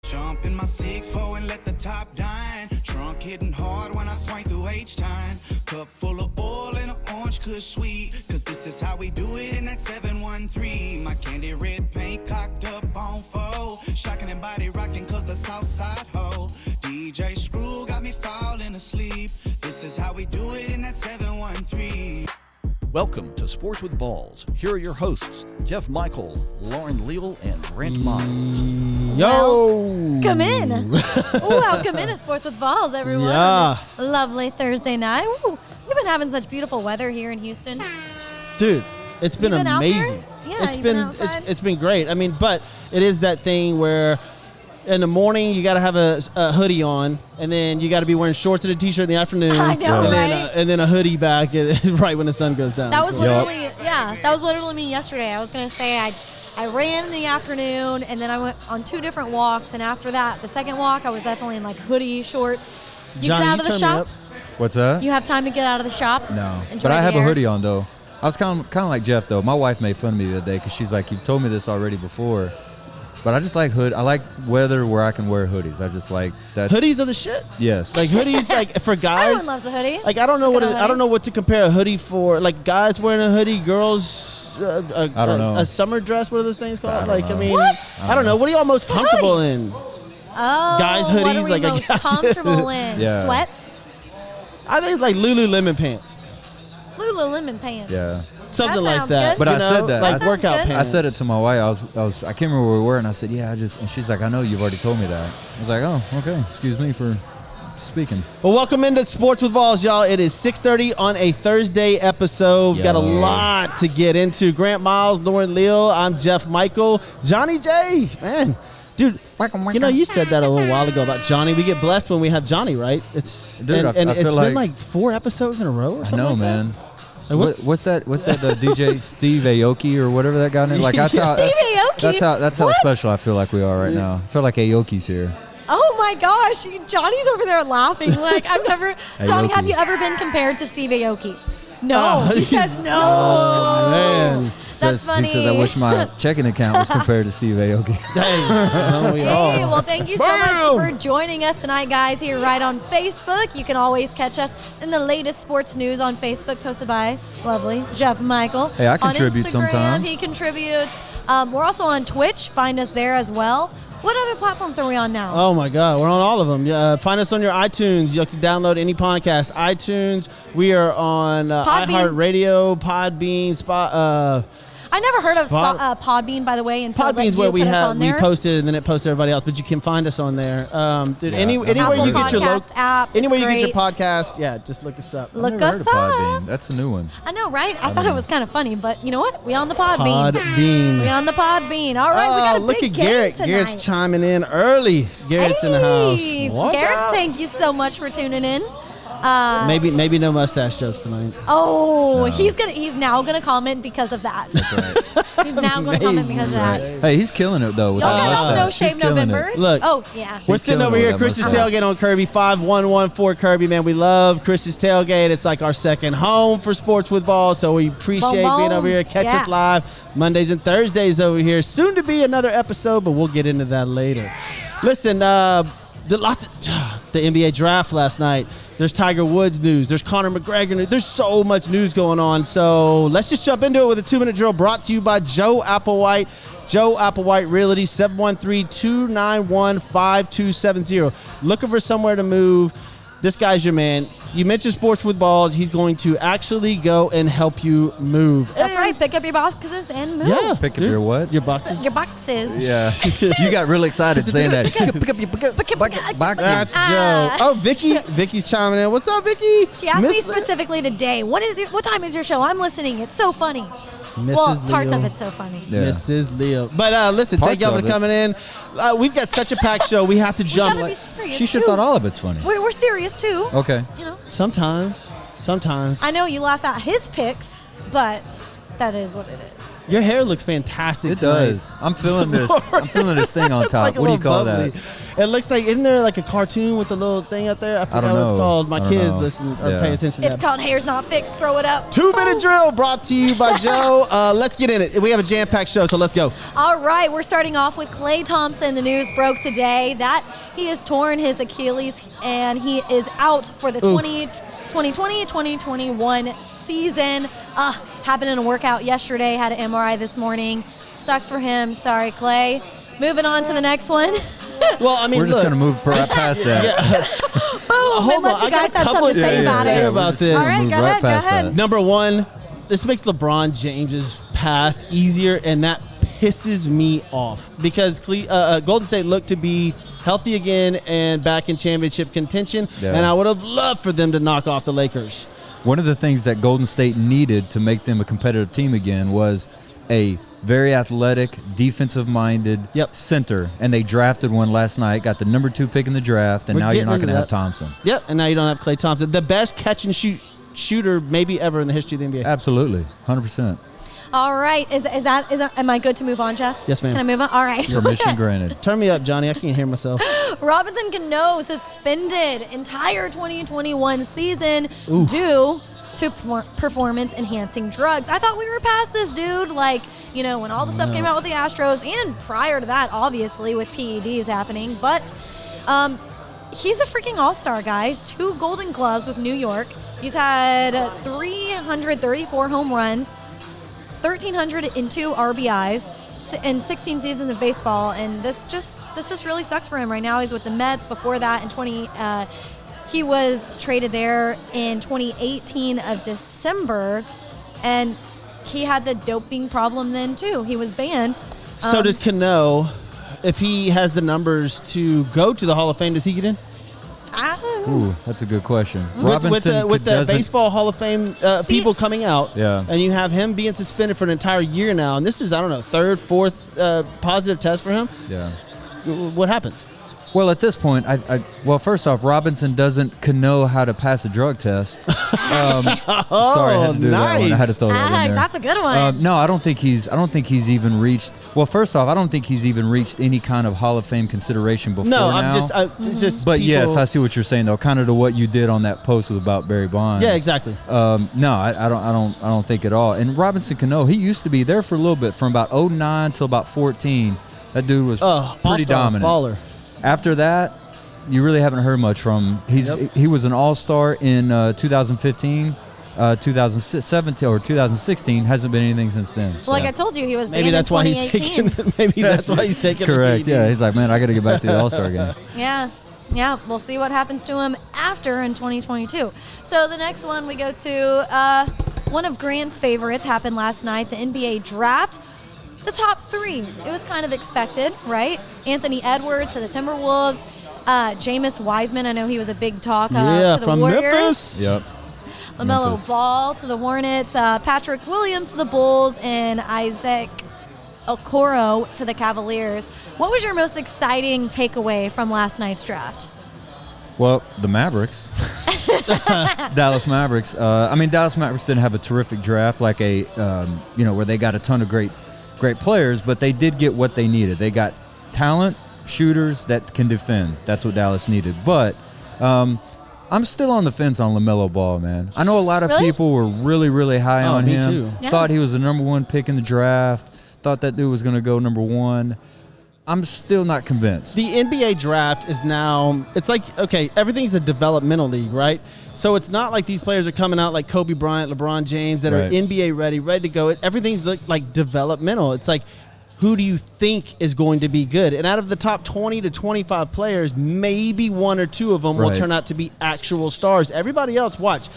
Jump in my 6'4" and let the top dine. Trunk hitting hard when I swing through H-time. Cup full of oil and an orange kush sweet. Cause this is how we do it in that 713. My candy red paint cocked up on foe. Shocking and body rocking cause the south side ho. DJ Screw got me falling asleep. This is how we do it in that 713. Welcome to Sports with Balls. Here are your hosts, Jeff Michael, Lauren Leal, and Brent Miles. Yo! Come in. Welcome into Sports with Balls, everyone. Yeah. On this lovely Thursday night. Ooh, we've been having such beautiful weather here in Houston. Dude, it's been You been out amazing. there? Yeah, It's been outside? it's been great. I mean, but it is that thing where in the morning you got to have a hoodie on, and then you got to be wearing shorts and a t-shirt in the afternoon. I know, and right? and then a hoodie back right when the sun goes down. That was literally, that was literally me yesterday. I was going to say I ran in the afternoon, and then I went on 2 different walks, and after that, the second walk, I was definitely in like hoodie, shorts. You Johnny, get out of you the turn me shop? up. What's that? You have time to get out of the shop? No. Enjoy But I the have air? a hoodie on, though. I was kind of like Jeff, though. My wife made fun of me the other day because she's like, you've told me this already before. But I just like I like weather where I can wear hoodies. I just like that. Hoodies are the shit. Yes. Like hoodies, like for guys. Everyone loves a hoodie. Like I don't know Look at a I don't know what to compare a hoodie for. Like guys wearing a hoodie, girls. I don't know. A summer dress. What are those things called? I don't know. I mean, What? I don't know. What are y'all most comfortable in? Oh, Guys' what hoodies, are we like a most guy- comfortable in? Yeah. Sweats? I think it's like Lululemon pants, Lululemon pants. Yeah. something That like sounds that. good. But you I know? said that. like That sounds workout good. pants. I said it to my wife. I can't remember where we were, and I said, yeah, and she's like, I know you've already told me that. I was like, oh, okay. Excuse me for speaking. Well, welcome into Sports with Balls, y'all. It is 6:30 on a Thursday episode. We've got a Yo. lot to get into. Grant Miles, Lauren Leal. I'm Jeff Michael. Johnny J, man. Dude, you know, you said that a little while ago about Johnny. We get blessed when we have Johnny, right? It's Dude, I and feel it's like- been like 4 episodes in a row or I something know, like that. man. Like, What's that? The DJ Steve Aoki or whatever that guy name? Like that's how. Steve Aoki? That's how What? special I feel like we are right now. I feel like Aoki's here. Oh my gosh, Johnny's over there laughing. Like I've never. Johnny, Aoki. have you ever been compared to Steve Aoki? No, Oh, he says no. Oh, man. That's funny. He says, I wish my checking account was compared to Steve Aoki. Dang. Don't we all? Hey, well, thank you so Bam! much for joining us tonight, guys, here right on Facebook. You can always catch us in the latest sports news on Facebook, posted by lovely Jeff Michael. Hey, I contribute on Instagram, sometimes. He contributes. We're also on Twitch. Find us there as well. What other platforms are we on now? Oh my God, we're on all of them. Find us on your iTunes. You can download any podcast. iTunes. We are on Podbean. iHeartRadio, Podbean, Spot. I never heard of Spot- Podbean, by the way, until Podbean's you where we put us have on we there. posted it and then it posts everybody else, but you can find us on there. Dude, Yeah, anywhere Apple you get your Podcast app, it's anywhere you get your great. podcast, yeah, just look us up. Look I've never us heard of up. Podbean. That's a new one. I know, right? I thought it was kind of funny, but you know what? We on the Podbean. Podbean. We on the Podbean. All right, we got a look big at game Garrett. tonight. Garrett's chiming in early. Garrett's in the house. Hey, What Garrett, up? thank you so much for tuning in. Maybe no mustache jokes tonight. Oh, No. he's now gonna comment because of that. He's now gonna comment because of that. Hey, he's killing it though with Y'all that got mustache. No He's Shave killing November. it. Look. Oh yeah. We're He's sitting killing over it here with at that Chris's mustache. Tailgate on Kirby, 5114 Kirby, man. We love Chris's Tailgate. It's like our second home for Sports with Balls, so we appreciate Boom, being boom. over here. Catch Yeah. us live Mondays and Thursdays over here. Soon to be another episode, but we'll get into that later. Listen, the NBA draft last night. There's Tiger Woods news. There's Conor McGregor news. There's so much news going on. So let's just jump into it with a 2-minute drill brought to you by Joe Applewhite. Joe Applewhite Realty, 713-291-5270. Looking for somewhere to move. This guy's your man. You mentioned Sports with Balls. He's going to actually go and help you move. That's right. Pick up your boxes and move. Yeah. Pick up dude. your what? Your boxes. Your boxes. Yeah. You got really excited saying that. Pick up your boxes. That's Ah. Joe. Oh, Vicky's chiming in. What's up, Vicky? She asked me Miss- specifically today, what time is your show? I'm listening. It's so funny. Mrs. Well, parts Leal. of it's so funny. Yeah. Mrs. Leal. But listen, thank Parts y'all for of it. coming in. We've got such a packed show. We have to jump. gotta be serious She should too. have thought all of it's funny. We're serious too. Okay. You know, Sometimes. I know you laugh at his picks, but that is what it is. Your hair looks fantastic. It tonight. does. I'm feeling this. I'm feeling this thing on It's top. like a What do you little call bubbly. that? It looks like, isn't there like a cartoon with a little thing up there? I forgot don't what it's know. called. My I don't kids know. listen or Yeah. pay attention to It's that. called Hair's Not Fixed. Throw it up. 2-minute drill brought to you by Joe. Let's get in it. We have a jam-packed show, so let's go. All right, we're starting off with Klay Thompson. The news broke today that he has torn his Achilles and he is out for the 2020-2021 season. Happened in a workout yesterday, had an MRI this morning. Sucks for him. Sorry, Klay. Moving on to the next one. Well, I mean, We're just look. going to move right past that. Boom, Hold unless on, you I got guys a have couple something to say things about to say it. about this. All right, Move go right ahead, go past ahead. that. Number one, this makes LeBron James's path easier, and that pisses me off because Golden State looked to be healthy again and back in championship contention, Yeah. and I would have loved for them to knock off the Lakers. One of the things that Golden State needed to make them a competitive team again was a very athletic, defensive-minded Yep. center, and they drafted one last night, got the number 2 pick in the draft, and We're now you're getting not going to into have that. Thompson. Yep, and now you don't have Klay Thompson, the best catch and shoot shooter maybe ever in the history of the NBA. Absolutely, 100%. All right, is that am I good to move on, Jeff? Yes, ma'am. Can I move on? All right. Permission granted. Turn me up, Johnny. I can't hear myself. Robinson Cano suspended entire 2021 season due to performance-enhancing drugs. I thought we were past this, dude. Like, you know, when all the stuff came out with the Astros, and prior to that, obviously, with PEDs happening. But he's a freaking all-star, guys. 2 Golden Gloves with New York. He's had 334 home runs, 1,302 RBIs, in 16 seasons of baseball, and this just really sucks for him right now. He's with the Mets. Before that, he was traded there in 2018 of December, and he had the doping problem then too. He was banned. So does Cano, if he has the numbers to go to the Hall of Fame, does he get in? I don't know. Ooh, that's a good question. With the doesn't- Baseball Hall of Fame people coming out, Yeah. and you have him being suspended for an entire year now, and this is, I don't know, 3rd, 4th positive test for him. Yeah. What happens? Well, at this point, well, first off, Robinson doesn't know how to pass a drug test. Sorry, I had to do that one. I had to throw that in there. That's a good one. No, I don't think he's even reached. Well, first off, I don't think he's even reached any kind of Hall of Fame consideration before. No, now. it's just. But people, yes, I see what you're saying though. Kind of to what you did on that post about Barry Bonds. Yeah, exactly. No, I don't think at all. And Robinson Cano, he used to be there for a little bit, from about 2009 till about 2014. That dude was pretty all-star, dominant. baller. After that, you really haven't heard much from him. He was an all-star in 2015, 2017 or 2016. Hasn't been anything since then. well, like I told you, he was banned Maybe that's in why he's 2018. taking. Maybe that's why he's taking. Correct. The Yeah, he's like, man, I got to get back to the All-Star game. Yeah, we'll see what happens to him after in 2022. So the next one we go to one of Grant's favorites happened last night, the NBA draft. The top 3. It was kind of expected, right? Anthony Edwards to the Timberwolves. Jameis Wiseman, I know he was a big talk to the from Warriors. Memphis. Yep. LaMelo Memphis. Ball to the Hornets. Patrick Williams to the Bulls. And Isaac Okoro to the Cavaliers. What was your most exciting takeaway from last night's draft? Well, the Mavericks. Dallas Mavericks. Dallas Mavericks didn't have a terrific draft, like where they got a ton of great players, but they did get what they needed. They got talent, shooters that can defend. That's what Dallas needed. But I'm still on the fence on LaMelo Ball, man. I know a lot of Really? people were really, really high on me him. too. Yeah. Thought he was the number 1 pick in the draft. Thought that dude was going to go number 1. I'm still not convinced. The NBA draft is now, it's like, okay, everything's a developmental league, right? So it's not like these players are coming out like Kobe Bryant, LeBron James that are Right. NBA ready to go. Everything's like developmental. It's like, who do you think is going to be good? And out of the top 20 to 25 players, maybe 1 or 2 of them will Right. turn out to be actual stars. Everybody else, watch,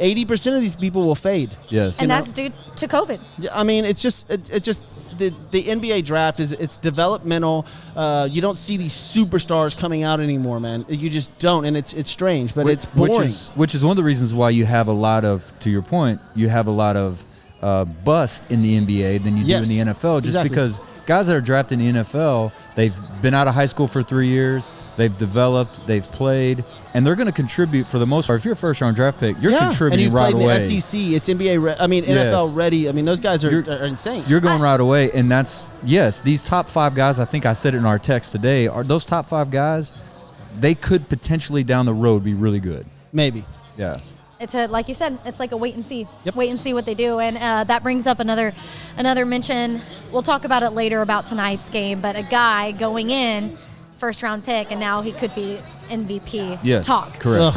80% of these people will fade. Yes. And know- that's due to COVID. Yeah, I mean, it's just the NBA draft it's developmental. You don't see these superstars coming out anymore, man. You just don't, and it's strange, but it's boring. Which is one of the reasons why you have a lot of, to your point, you have a lot of bust in the NBA than you Yes, do in the NFL, just exactly. because guys that are drafted in the NFL, they've been out of high school for 3 years. They've developed, they've played, and they're going to contribute for the most part. If you're a first-round draft pick, you're contributing and right played away. In the SEC, it's NBA. NFL ready. I mean, those guys are insane. You're going right away, and that's these top 5 guys. I think I said it in our text today. Are those top 5 guys? They could potentially down the road be really good. Maybe. Yeah. It's like you said, it's like a wait and see. Yep. Wait and see what they do. And that brings up another mention. We'll talk about it later about tonight's game, but a guy going in, first-round pick, and now he could be MVP talk. Correct.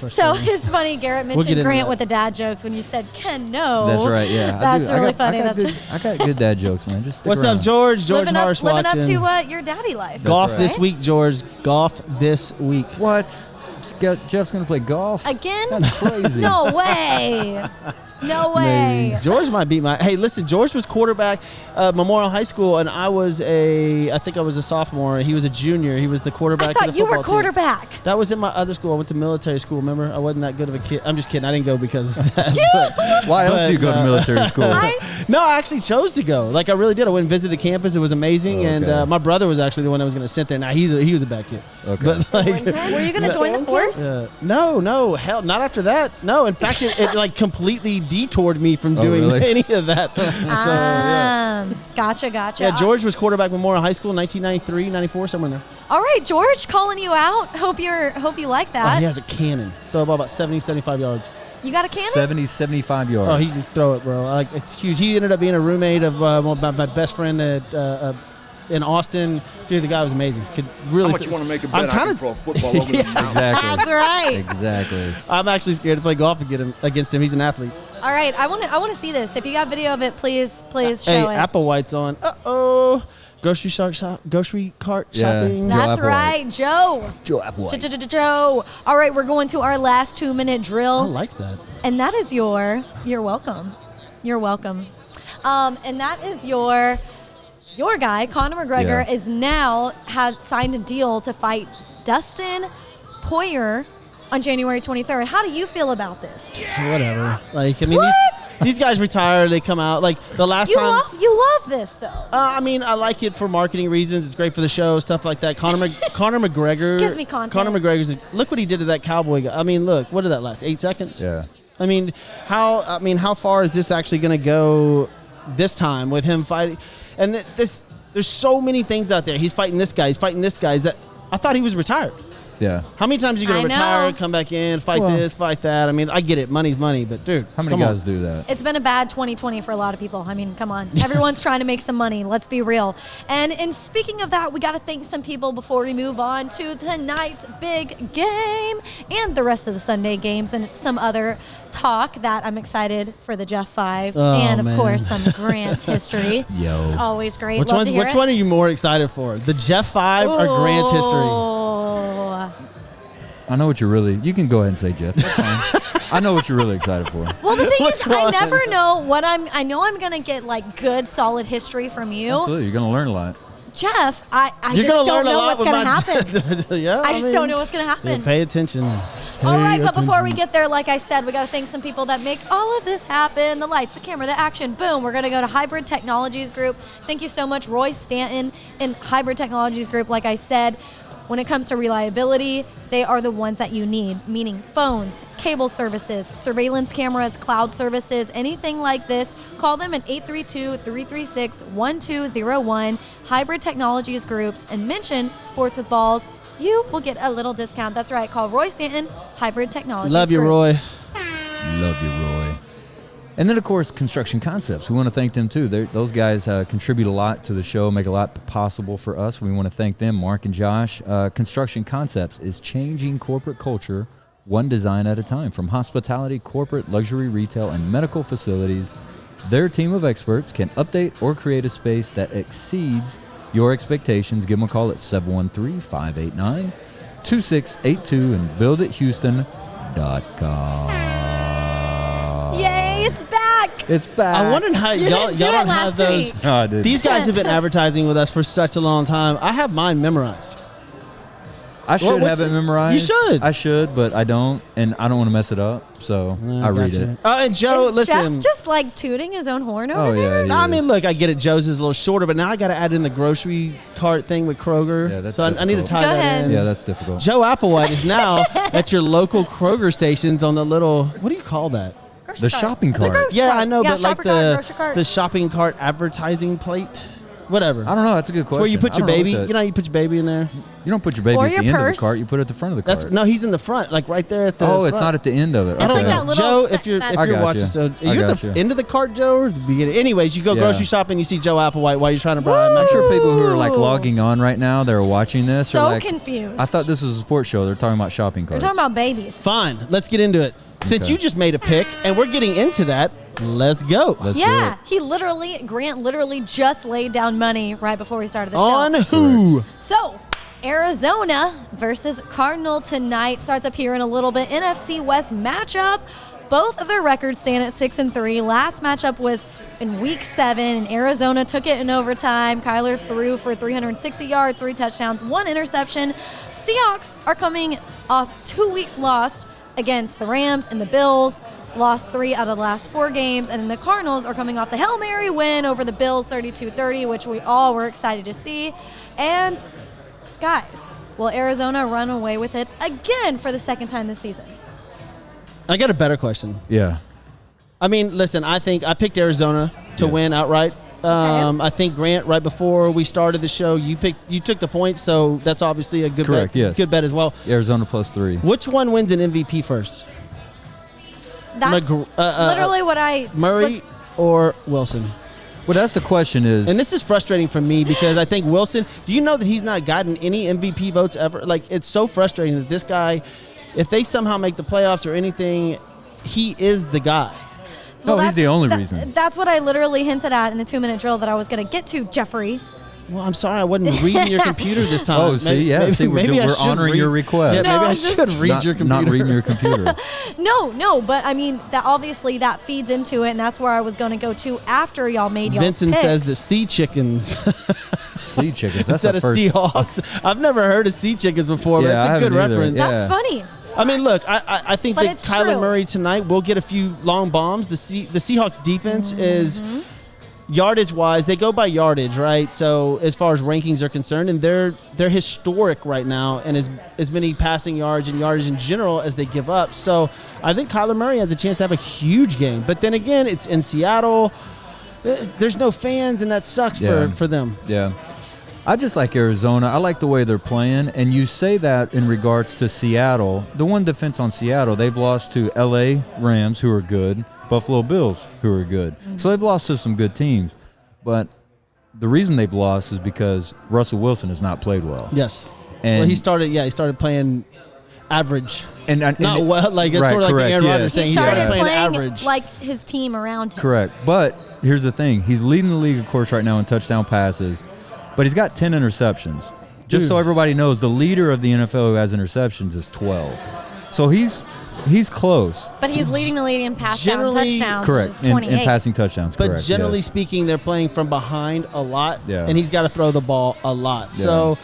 So it's funny, Garrett mentioned Grant with the dad jokes when you said Ken no. That's right, yeah. That's really funny. I got good dad jokes, man. Just stick What's around. up, George? George living Harsh up watching. to your daddy life. Golf right. this week, George. Golf this week. What? Jeff's going to play golf? Again? That's crazy. No way. No way. Maybe. George might beat my. Hey, listen, George was quarterback at Memorial High School, and I think I was a sophomore. He was a junior. He was the quarterback. I thought of the you were football quarterback. Team. That was in my other school. I went to military school. Remember, I wasn't that good of a kid. I'm just kidding. I didn't go because of that. Why else do you go to military school? No, I actually chose to go. Like I really did. I went and visited the campus. It was amazing, and my brother was actually the one that was going to sit there. Now he was a bad kid. Okay. But like, Were you going to join the force? no, hell, not after that. No, in fact, it like completely detoured me from doing really? any of that. Gotcha. Yeah, George was quarterback Memorial High School, 1993, 94, somewhere in there. All right, George, calling you out. Hope you like Oh, that. he has a cannon. Throw the ball about 70, 75 yards. You got a cannon? 70, 75 yards. Oh, he can throw it, bro. Like it's huge. He ended up being a roommate of my best friend at in Austin. Dude, the guy was amazing. Could really. How much you want to make a bet? I'm kind of throw football over the mountain. Exactly. That's right. Exactly. I'm actually scared to play golf against him. He's an athlete. All right, I want to see this. If you got video of it, please show Hey, it. Applewhite's on. Grocery cart shopping. That's Applewhite. right, Joe. Joe Applewhite. Joe. All right, we're going to our last 2-minute drill. I like that. And that is you're welcome. You're welcome. And that is your guy, Conor McGregor, has signed a deal to fight Dustin Poirier on January 23rd. How do you feel about this? Whatever. Like, I mean, these guys retire. They come out. Like, the last time. You love this, though. I mean, I like it for marketing reasons. It's great for the show, stuff like that. Conor McGregor. Gives me content. Conor McGregor's. Look what he did to that cowboy guy. I mean, look. What did that last? 8 seconds? Yeah. I mean, how far is this actually going to go this time with him fighting? And there's so many things out there. He's fighting this guy. He's fighting this guy. I thought he was retired. Yeah. How many times are you going to retire, come back in, fight this, fight that? I mean, I get it. Money's money, but dude, How many guys do that? It's been a bad 2020 for a lot of people. I mean, come on. Everyone's trying to make some money. Let's be real. And speaking of that, we got to thank some people before we move on to tonight's big game and the rest of the Sunday games and some other talk that I'm excited for the Jeff 5 and, of course, some Grant's history. Yo. It's always great. Which Love to hear one it. are you more excited for? The Jeff 5 or Grant's history? I know what you're really. You can go ahead and say Jeff. That's fine. I know what you're really excited for. Well, the thing is, Which I one? never know what I know I'm going to get, like, good, solid history from you. Absolutely. You're going to learn a lot. Jeff, I You're just gonna don't learn a know lot what's going to with happen. yeah, I just don't know what's going to happen. Pay attention. All right, but before we get there, like I said, we got to thank some people that make all of this happen. The lights, the camera, the action. Boom. We're going to go to Hybrid Technologies Group. Thank you so much, Roy Stanton and Hybrid Technologies Group. Like I said, when it comes to reliability, they are the ones that you need, meaning phones, cable services, surveillance cameras, cloud services, anything like this. Call them at 832-336-1201, Hybrid Technologies Groups, and mention Sports with Balls. You will get a little discount. That's right. Call Roy Stanton, Hybrid Technologies Love you, Group. Roy. Love you, Roy. And then, of course, Construction Concepts. We want to thank them, too. Those guys contribute a lot to the show, make a lot possible for us. We want to thank them, Mark and Josh. Construction Concepts is changing corporate culture one design at a time. From hospitality, corporate, luxury, retail, and medical facilities, their team of experts can update or create a space that exceeds your expectations. Give them a call at 713-589-2682 and buildithouston.com. Yay, it's back. It's back. I wonder how You y'all didn't do it don't have last those. week. No, I didn't. These guys have been advertising with us for such a long time. I have mine memorized. I should what's have it it? memorized. You should. I should, but I don't, and I don't want to mess it up, so I read Gotcha. it. And Joe, Is listen. Jeff just like tooting his own horn over Oh, there? yeah. he No, I mean, is. look, I get it. Joe's is a little shorter, but now I got to add in the grocery cart thing with Kroger. Yeah, that's so I need to difficult. tie Go that ahead. in. Yeah, that's difficult. Joe Applewhite is now at your local Kroger stations on the little, what do you call that? Grocery The cart. shopping It's a cart. grocery Yeah, cart. I know, Yeah, but like shopper cart, grocery cart. the shopping cart advertising plate, whatever. I don't know. That's a good question. Where you put I your don't know baby, what that- you know, you put your baby in there. You don't put your baby Or at the your end of purse. the cart. You put it at the front of the That's cart. no, he's in the front, like right there at the. Oh, it's front. not at the end of it. I don't like Okay. that little Joe, set if you're that- if I you're got watching, you. so I are you at got the you. end of the cart, Joe, or the beginning? Anyways, you go Yeah. grocery shopping, you see Joe Applewhite while you're trying to buy. I'm sure people who are like Ooh. logging on right now, they're watching this. So are like, confused. I thought this was a sports show. They're talking about shopping We're carts. talking about babies. Fine, let's get into it. Since Okay. you just made a pick and we're getting into that, let's go. Let's do Yeah, it. Grant literally just laid down money right before we started the On show. who? So, Arizona versus Cardinal tonight starts up here in a little bit. NFC West matchup. Both of their records stand at 6-3. Last matchup was in Week 7, and Arizona took it in overtime. Kyler threw for 360 yards, 3 touchdowns, 1 interception. Seahawks are coming off 2 weeks lost against the Rams and the Bills. Lost 3 out of the last 4 games, and then the Cardinals are coming off the Hail Mary win over the Bills 32-30, which we all were excited to see. And guys, will Arizona run away with it again for the second time this season? I got a better question. Yeah. I mean, listen, I think I picked Arizona to Yeah. win outright. I think Grant, right before we started the show, you took the points, so that's obviously a good Correct, bet. yes. Good bet as well. Arizona +3. Which one wins an MVP first? That's literally what I Murray or Wilson? Well, that's the question is. And this is frustrating for me because I think Wilson, do you know that he's not gotten any MVP votes ever? Like, it's so frustrating that this guy, if they somehow make the playoffs or anything, he is the guy. No, he's that's- the only reason. That's what I literally hinted at in the 2-minute drill that I was going to get to, Jeffrey. Well, I'm sorry, I wasn't reading your computer this time. Oh, see, yeah, see, we're I we're should honoring read- your request. Yeah, No, maybe I I'm just- should read not, your computer. Not reading your computer. No, but I mean, that obviously that feeds into it, and that's where I was going to go to after y'all made y'all Vincent picks. says the sea chickens Sea chickens. That's instead the of first. Seahawks. I've never heard of sea chickens before, but Yeah, that's I a good haven't either. reference. Yeah. That's funny. I mean, look, I think But that it's Kyler true. Murray tonight will get a few long bombs. The Seahawks defense is yardage-wise, they go by yardage, right? So as far as rankings are concerned, and they're historic right now, and as many passing yards and yardage in general as they give up. So I think Kyler Murray has a chance to have a huge game. But then again, it's in Seattle. There's no fans, and that sucks Yeah. for them. Yeah. I just like Arizona. I like the way they're playing. And you say that in regards to Seattle. The one defense on Seattle, they've lost to L.A. Rams, who are good, Buffalo Bills, who are good. So they've lost to some good teams. But the reason they've lost is because Russell Wilson has not played well. Yes. And Well, he started playing average. and Not well, like it's right, sort of like the correct, Aaron Rodgers yes. thing. He He started started playing playing average. like his team around him. Correct. But here's the thing. He's leading the league, of course, right now in touchdown passes. But he's got 10 interceptions. Just so Dude. everybody knows, the leader of the NFL who has interceptions is 12. So he's close. But he's leading the league in pass down Generally- touchdowns, Correct. which is 28. In passing touchdowns, But correct. generally yes. speaking, they're playing from behind a lot, Yeah. and he's got to throw the ball a lot. Yeah. So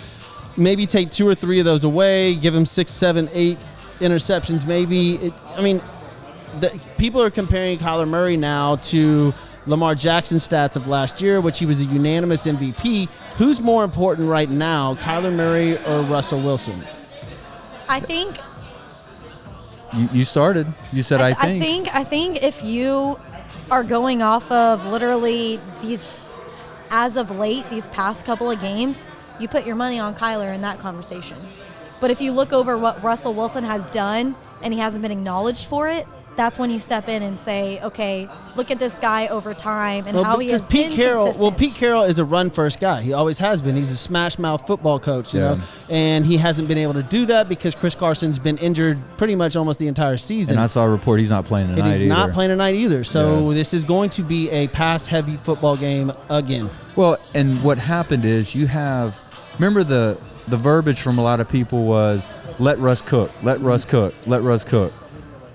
maybe take 2 or 3 of those away, give him 6, 7, 8 interceptions. Maybe people are comparing Kyler Murray now to Lamar Jackson's stats of last year, which he was a unanimous MVP. Who's more important right now, Kyler Murray or Russell Wilson? I think You started. You said I think. I think if you are going off of literally these, as of late, these past couple of games, you put your money on Kyler in that conversation. But if you look over what Russell Wilson has done and he hasn't been acknowledged for it, that's when you step in and say, okay, look at this guy over time and how he has been consistent. Pete Carroll is a run-first guy. He always has been. He's a smash-mouth football coach, you Yeah. know, and he hasn't been able to do that because Chris Carson's been injured pretty much almost the entire season. And I saw a report he's not playing tonight And he's not either. playing tonight either. So Yeah. this is going to be a pass-heavy football game again. Well, and what happened is you have, remember the verbiage from a lot of people was, let Russ cook, let Russ cook, let Russ cook.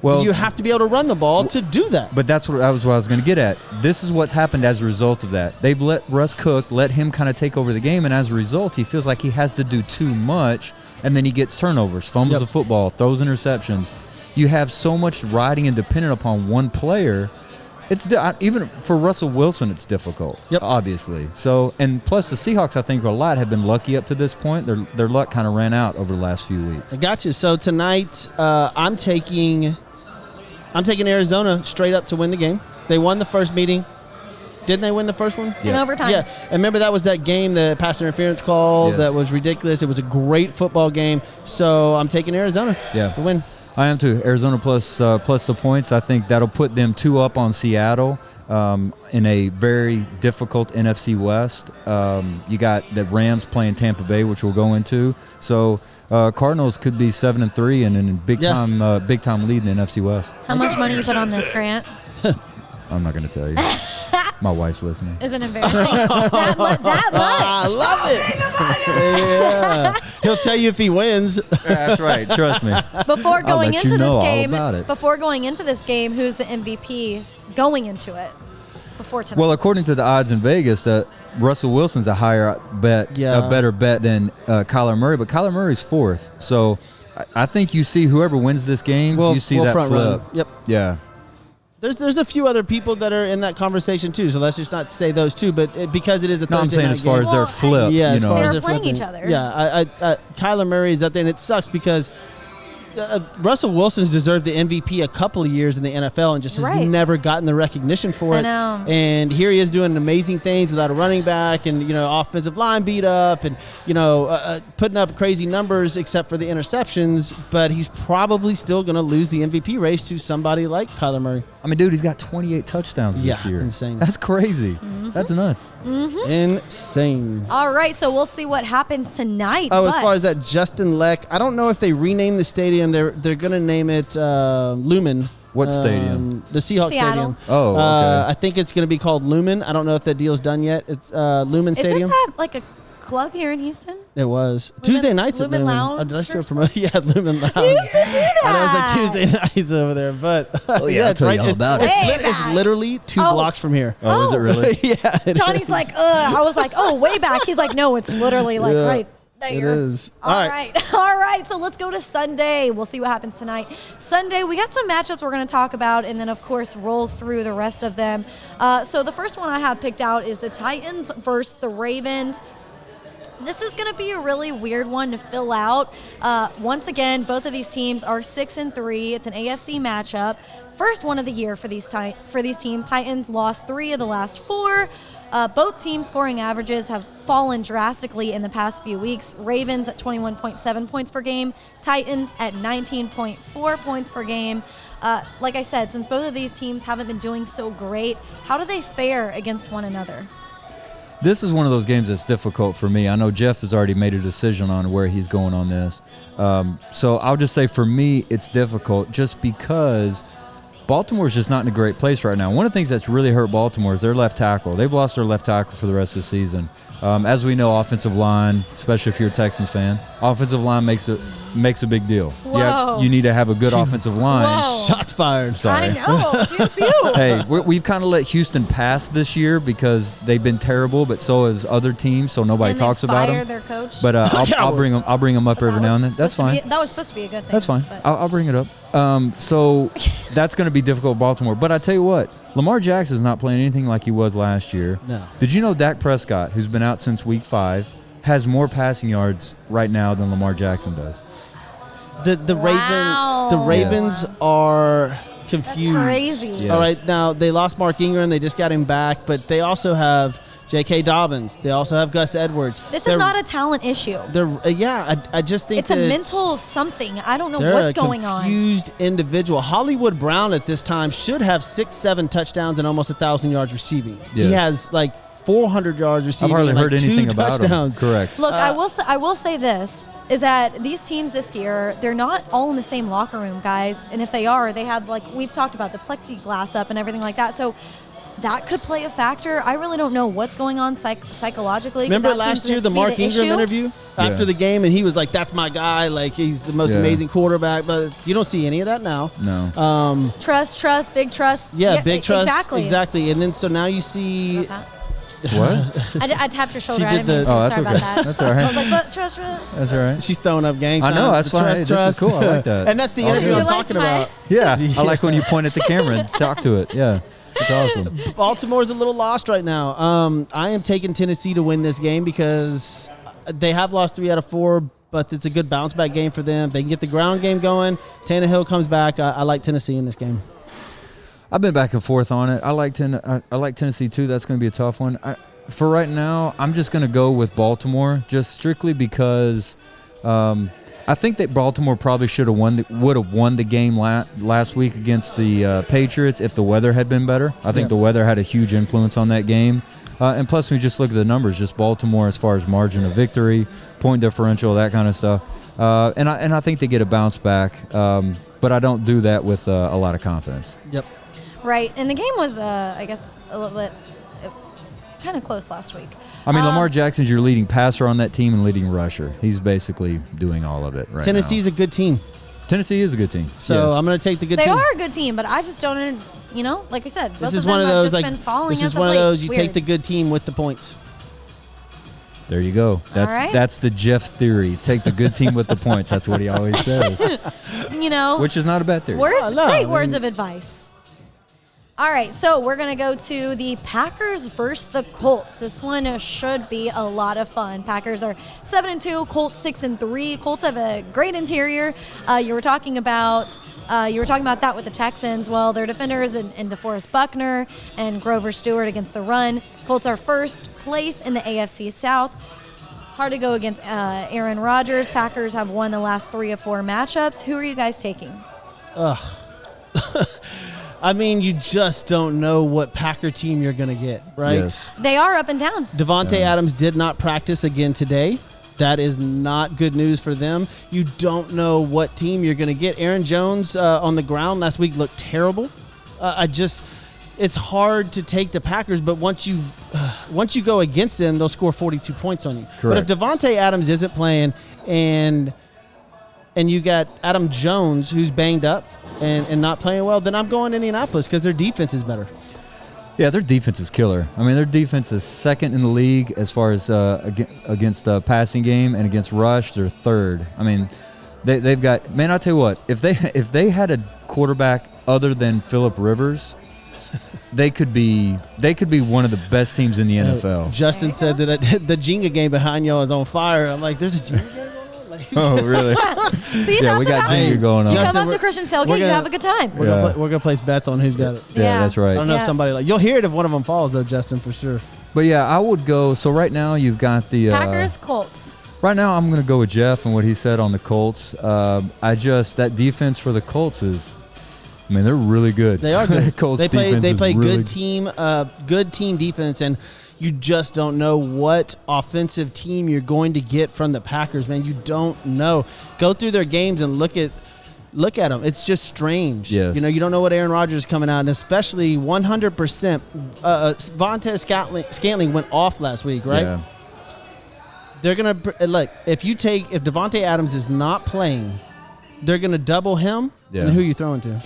Well, You have to be able to run the ball to do that. but that was what I was going to get at. This is what's happened as a result of that. They've let Russ cook, let him kind of take over the game, and as a result, he feels like he has to do too much and then he gets turnovers, fumbles the football, throws interceptions. You have so much riding and dependent upon one player. It's even for Russell Wilson, it's difficult. Obviously. So, and plus the Seahawks, I think have been lucky up to this point. Their luck kind of ran out over the last few weeks. I got you. So tonight, I'm taking Arizona straight up to win the game. They won the first meeting. Didn't they win the first one? In overtime. Yeah. And remember that was that game, the pass interference call that was ridiculous. It was a great football game. So I'm taking Arizona to win. I am too. Arizona plus the points. I think that'll put them 2 up on Seattle in a very difficult NFC West. You got the Rams playing Tampa Bay, which we'll go into. So Cardinals could be 7-3 and in big time lead in the NFC West. How much money you put on this, Grant? I'm not going to tell you. My wife's listening. Isn't it embarrassing? that much? I love it. Yeah. He'll tell you if he wins. That's right. Trust me. Before going into this game, who's the MVP going into it? Before tonight. Well, according to the odds in Vegas, Russell Wilson's a higher bet, a better bet than Kyler Murray, but Kyler Murray's 4th. So I think you see whoever wins this game, you see that front flip. run. Yep. Yeah. There's a few other people that are in that conversation too, so let's just not say those two. But because it is a Thursday I'm saying night as far game, as their flip, as far as they're playing flipping. each other. Yeah, Kyler Murray is up there, and it sucks because Russell Wilson's deserved the MVP a couple of years in the NFL and just has never gotten the recognition for it. I know. And here he is doing amazing things without a running back and, offensive line beat up and, putting up crazy numbers except for the interceptions. But he's probably still going to lose the MVP race to somebody like Kyler Murray. I mean, dude, he's got 28 touchdowns this year. Insane. That's crazy. Mm-hmm. That's nuts. Mm-hmm. Insane. All right, so we'll see what happens tonight. As far as that Justin Leck, I don't know if they renamed the stadium. They're going to name it Lumen. What stadium? The Seahawks Seattle. Stadium. Oh, okay. I think it's going to be called Lumen. I don't know if that deal's done yet. It's Lumen Stadium. Isn't that like a club here in Houston? It was. Tuesday nights Lumen at Lumen. Lounge Oh, did I still or promote? Yeah, Lumen Lounge. You used to do that. I know it was like Tuesday nights over there, but I'll it's tell right. you all about it. It's literally 2 blocks from here. Oh, is it really? Yeah. it Johnny's is. like, I was like, oh, way back. He's like, no, it's literally like right there. It is. All right. So let's go to Sunday. We'll see what happens tonight. Sunday, we got some matchups we're going to talk about, and then, of course, roll through the rest of them. So the first one I have picked out is the Titans versus the Ravens. This is going to be a really weird one to fill out. Once again, both of these teams are 6-3. It's an AFC matchup. First one of the year for these teams. Titans lost 3 of the last 4. Both team scoring averages have fallen drastically in the past few weeks. Ravens at 21.7 points per game. Titans at 19.4 points per game. Like I said, since both of these teams haven't been doing so great, how do they fare against one another? This is one of those games that's difficult for me. I know Jeff has already made a decision on where he's going on this. So I'll just say for me, it's difficult just because Baltimore's just not in a great place right now. One of the things that's really hurt Baltimore is their left tackle. They've lost their left tackle for the rest of the season. As we know, offensive line, especially if you're a Texans fan, offensive line makes a big deal. Whoa. You need to have a good offensive line. Whoa. Shots fired. Sorry. I know. Pew, pew. Hey, we've kind of let Houston pass this year because they've been terrible, but so has other teams, so nobody And talks they about fired them. their coach. But I'll bring them up every now and then. That's fine. That was supposed to be a good thing. That's fine. but- I'll bring it up. So that's going to be difficult, Baltimore. But I tell you what, Lamar Jackson's not playing anything like he was last year. No. Did you know Dak Prescott, who's been out since week 5, has more passing yards right now than Lamar Jackson does? Wow. The Ravens are confused. That's crazy. Yes. All right, now they lost Mark Ingram. They just got him back, but they also have J.K. Dobbins. They also have Gus Edwards. This is not a talent issue. I just think It's a mental something. I don't know they're what's a going on. confused individual. Hollywood Brown at this time should have 6-7 touchdowns and almost 1,000 yards receiving. He Yes. has like 400 yards receiving. I've hardly and, like, heard anything 2 about him. touchdowns. Correct. Look, I will say this, is that these teams this year, they're not all in the same locker room, guys. And if they are, they have, like we've talked about, the plexiglass up and everything like that. So that could play a factor. I really don't know what's going on psychologically. 'cause Remember that last seems year, to the be Mark Ingram issue. interview after Yeah. the game, and he was like, "That's my guy. Like he's the most Yeah. amazing quarterback." But you don't see any of that now. No. Trust, big trust. Big trust. Exactly. And then so now you see Okay. What? I tapped your shoulder. She I did didn't mean the- to. Oh, that's Sorry okay. about that. That's all right. I was like, but trust. That's all right. She's throwing up gang I signs. know, that's The fine. trust, Hey, this is cool. I like that. And that's the All interview good. I'm You like talking my- about. Yeah, I like when you point at the camera and talk to it. Yeah, it's awesome. Baltimore's a little lost right now. I am taking Tennessee to win this game because they have lost 3 out of 4, but it's a good bounce back game for them. They can get the ground game going. Tannehill comes back. I like Tennessee in this game. I've been back and forth on it. I like Tennessee too. That's going to be a tough one. For right now, I'm just going to go with Baltimore, just strictly because I think that Baltimore probably would have won the game last week against the Patriots if the weather had been better. I think the weather had a huge influence on that game. And plus, we just look at the numbers, just Baltimore as far as margin of victory, point differential, that kind of stuff. And I think they get a bounce back, but I don't do that with a lot of confidence. Yep. Right, and the game was, I guess, a little bit kind of close last week. I mean, Lamar Jackson's your leading passer on that team and leading rusher. He's basically doing all of it right Tennessee's now. a good team. Tennessee is a good team. So yes. I'm going to take the good They team. are a good team, but I just don't, like I said, both This of is them one of have those just like been falling this as is of one of late. those you Weird. take the good team with the points. There you go. right. That's the Jeff theory. Take the good team with the points. That's what he always says, which is not a bad theory. Words, Oh, no, great I words mean- of advice. All right, so we're going to go to the Packers versus the Colts. This one should be a lot of fun. Packers are 7-2, Colts 6-3. Colts have a great interior. You were talking about that with the Texans. Well, their defenders in DeForest Buckner and Grover Stewart against the run. Colts are first place in the AFC South. Hard to go against Aaron Rodgers. Packers have won the last 3 of 4 matchups. Who are you guys taking? I mean, you just don't know what Packer team you're going to get, right? Yes. They are up and down. Devontae Adams did not practice again today. That is not good news for them. You don't know what team you're going to get. Aaron Jones on the ground last week looked terrible. It's hard to take the Packers, but once you go against them, they'll score 42 points on you. Correct. But if Devontae Adams isn't playing and you got Adam Jones who's banged up and not playing well, then I'm going to Indianapolis because their defense is better. Yeah, their defense is killer. I mean, their defense is second in the league as far as against passing game and against rush. They're third. I mean, they've got. Man, I tell you what, if they had a quarterback other than Phillip Rivers, they could be one of the best teams in the NFL. Justin said that the Jenga game behind y'all is on fire. I'm like, there's a Jenga game going on? Like, Oh, really? See, Yeah, that's we what got happens. Jenga going on. You come Justin, up to we're- Christian we're Tailgate, you gonna- have a good time. we're gonna place bets on who's got it. Yeah, that's right. I don't know if Yeah. somebody you'll hear it if one of them falls though, Justin, for sure. But yeah, I would go. So right now you've got the Packers, Colts. Right now I'm going to go with Jeff and what he said on the Colts. That defense for the Colts is. I mean, they're really good. They are good. Colts they play defense is good really good team defense, and you just don't know what offensive team you're going to get from the Packers, man. You don't know. Go through their games and look at them. It's just strange. Yes. You know what Aaron Rodgers is coming out, and especially 100%. Vontez Scantling went off last week, right? Yeah. They're gonna look if Devontae Adams is not playing, they're gonna double him. Yeah. And who are you throwing to?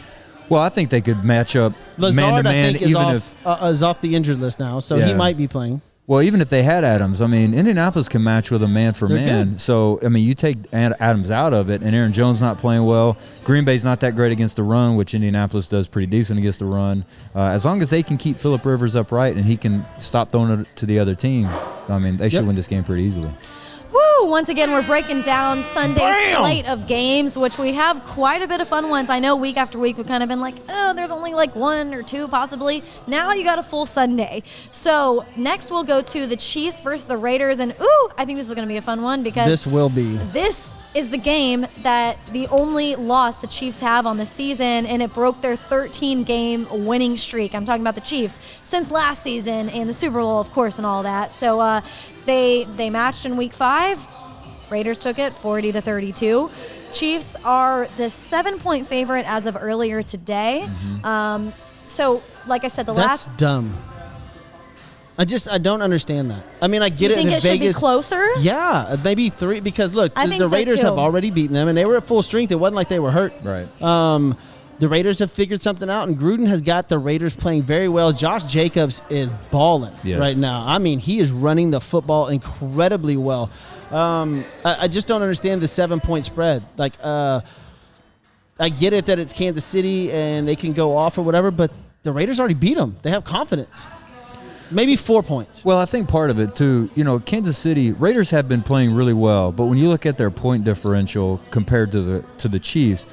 Well, I think they could match up Lazard, man to I man, think, is even is off the injured list now, so he Yeah. might be playing. Well, even if they had Adams, I mean, Indianapolis can match with a man for They're man. good. So, I mean, you take Adams out of it, and Aaron Jones not playing well. Green Bay's not that great against the run, which Indianapolis does pretty decent against the run. As long as they can keep Phillip Rivers upright and he can stop throwing it to the other team, I mean, they should Yep. win this game pretty easily. Woo! Once again, we're breaking down Sunday's slate of games, which we have quite a bit of fun ones. I know week after week we've kind of been like, oh, there's only like 1 or 2 possibly. Now you got a full Sunday. So next we'll go to the Chiefs versus the Raiders. And, ooh, I think this is going to be a fun one because This will be. this is the game that the only loss the Chiefs have on the season, and it broke their 13-game winning streak. I'm talking about the Chiefs since last season and the Super Bowl, of course, and all that. So they matched in Week 5. Raiders took it 40-32. Chiefs are the 7-point favorite as of earlier today. So, like I said, That's dumb. I don't understand that. I mean, I get you it think in it should be Vegas. closer? Yeah, maybe 3 because look, I the think so, Raiders too. have already beaten them and they were at full strength. It wasn't like they were hurt. Right. The Raiders have figured something out, and Gruden has got the Raiders playing very well. Josh Jacobs is balling right now. I mean, he is running the football incredibly well. I just don't understand the 7-point spread. Like, I get it that it's Kansas City and they can go off or whatever, but the Raiders already beat them. They have confidence. Maybe 4 points. Well, I think part of it, too, Kansas City, Raiders have been playing really well, but when you look at their point differential compared to the Chiefs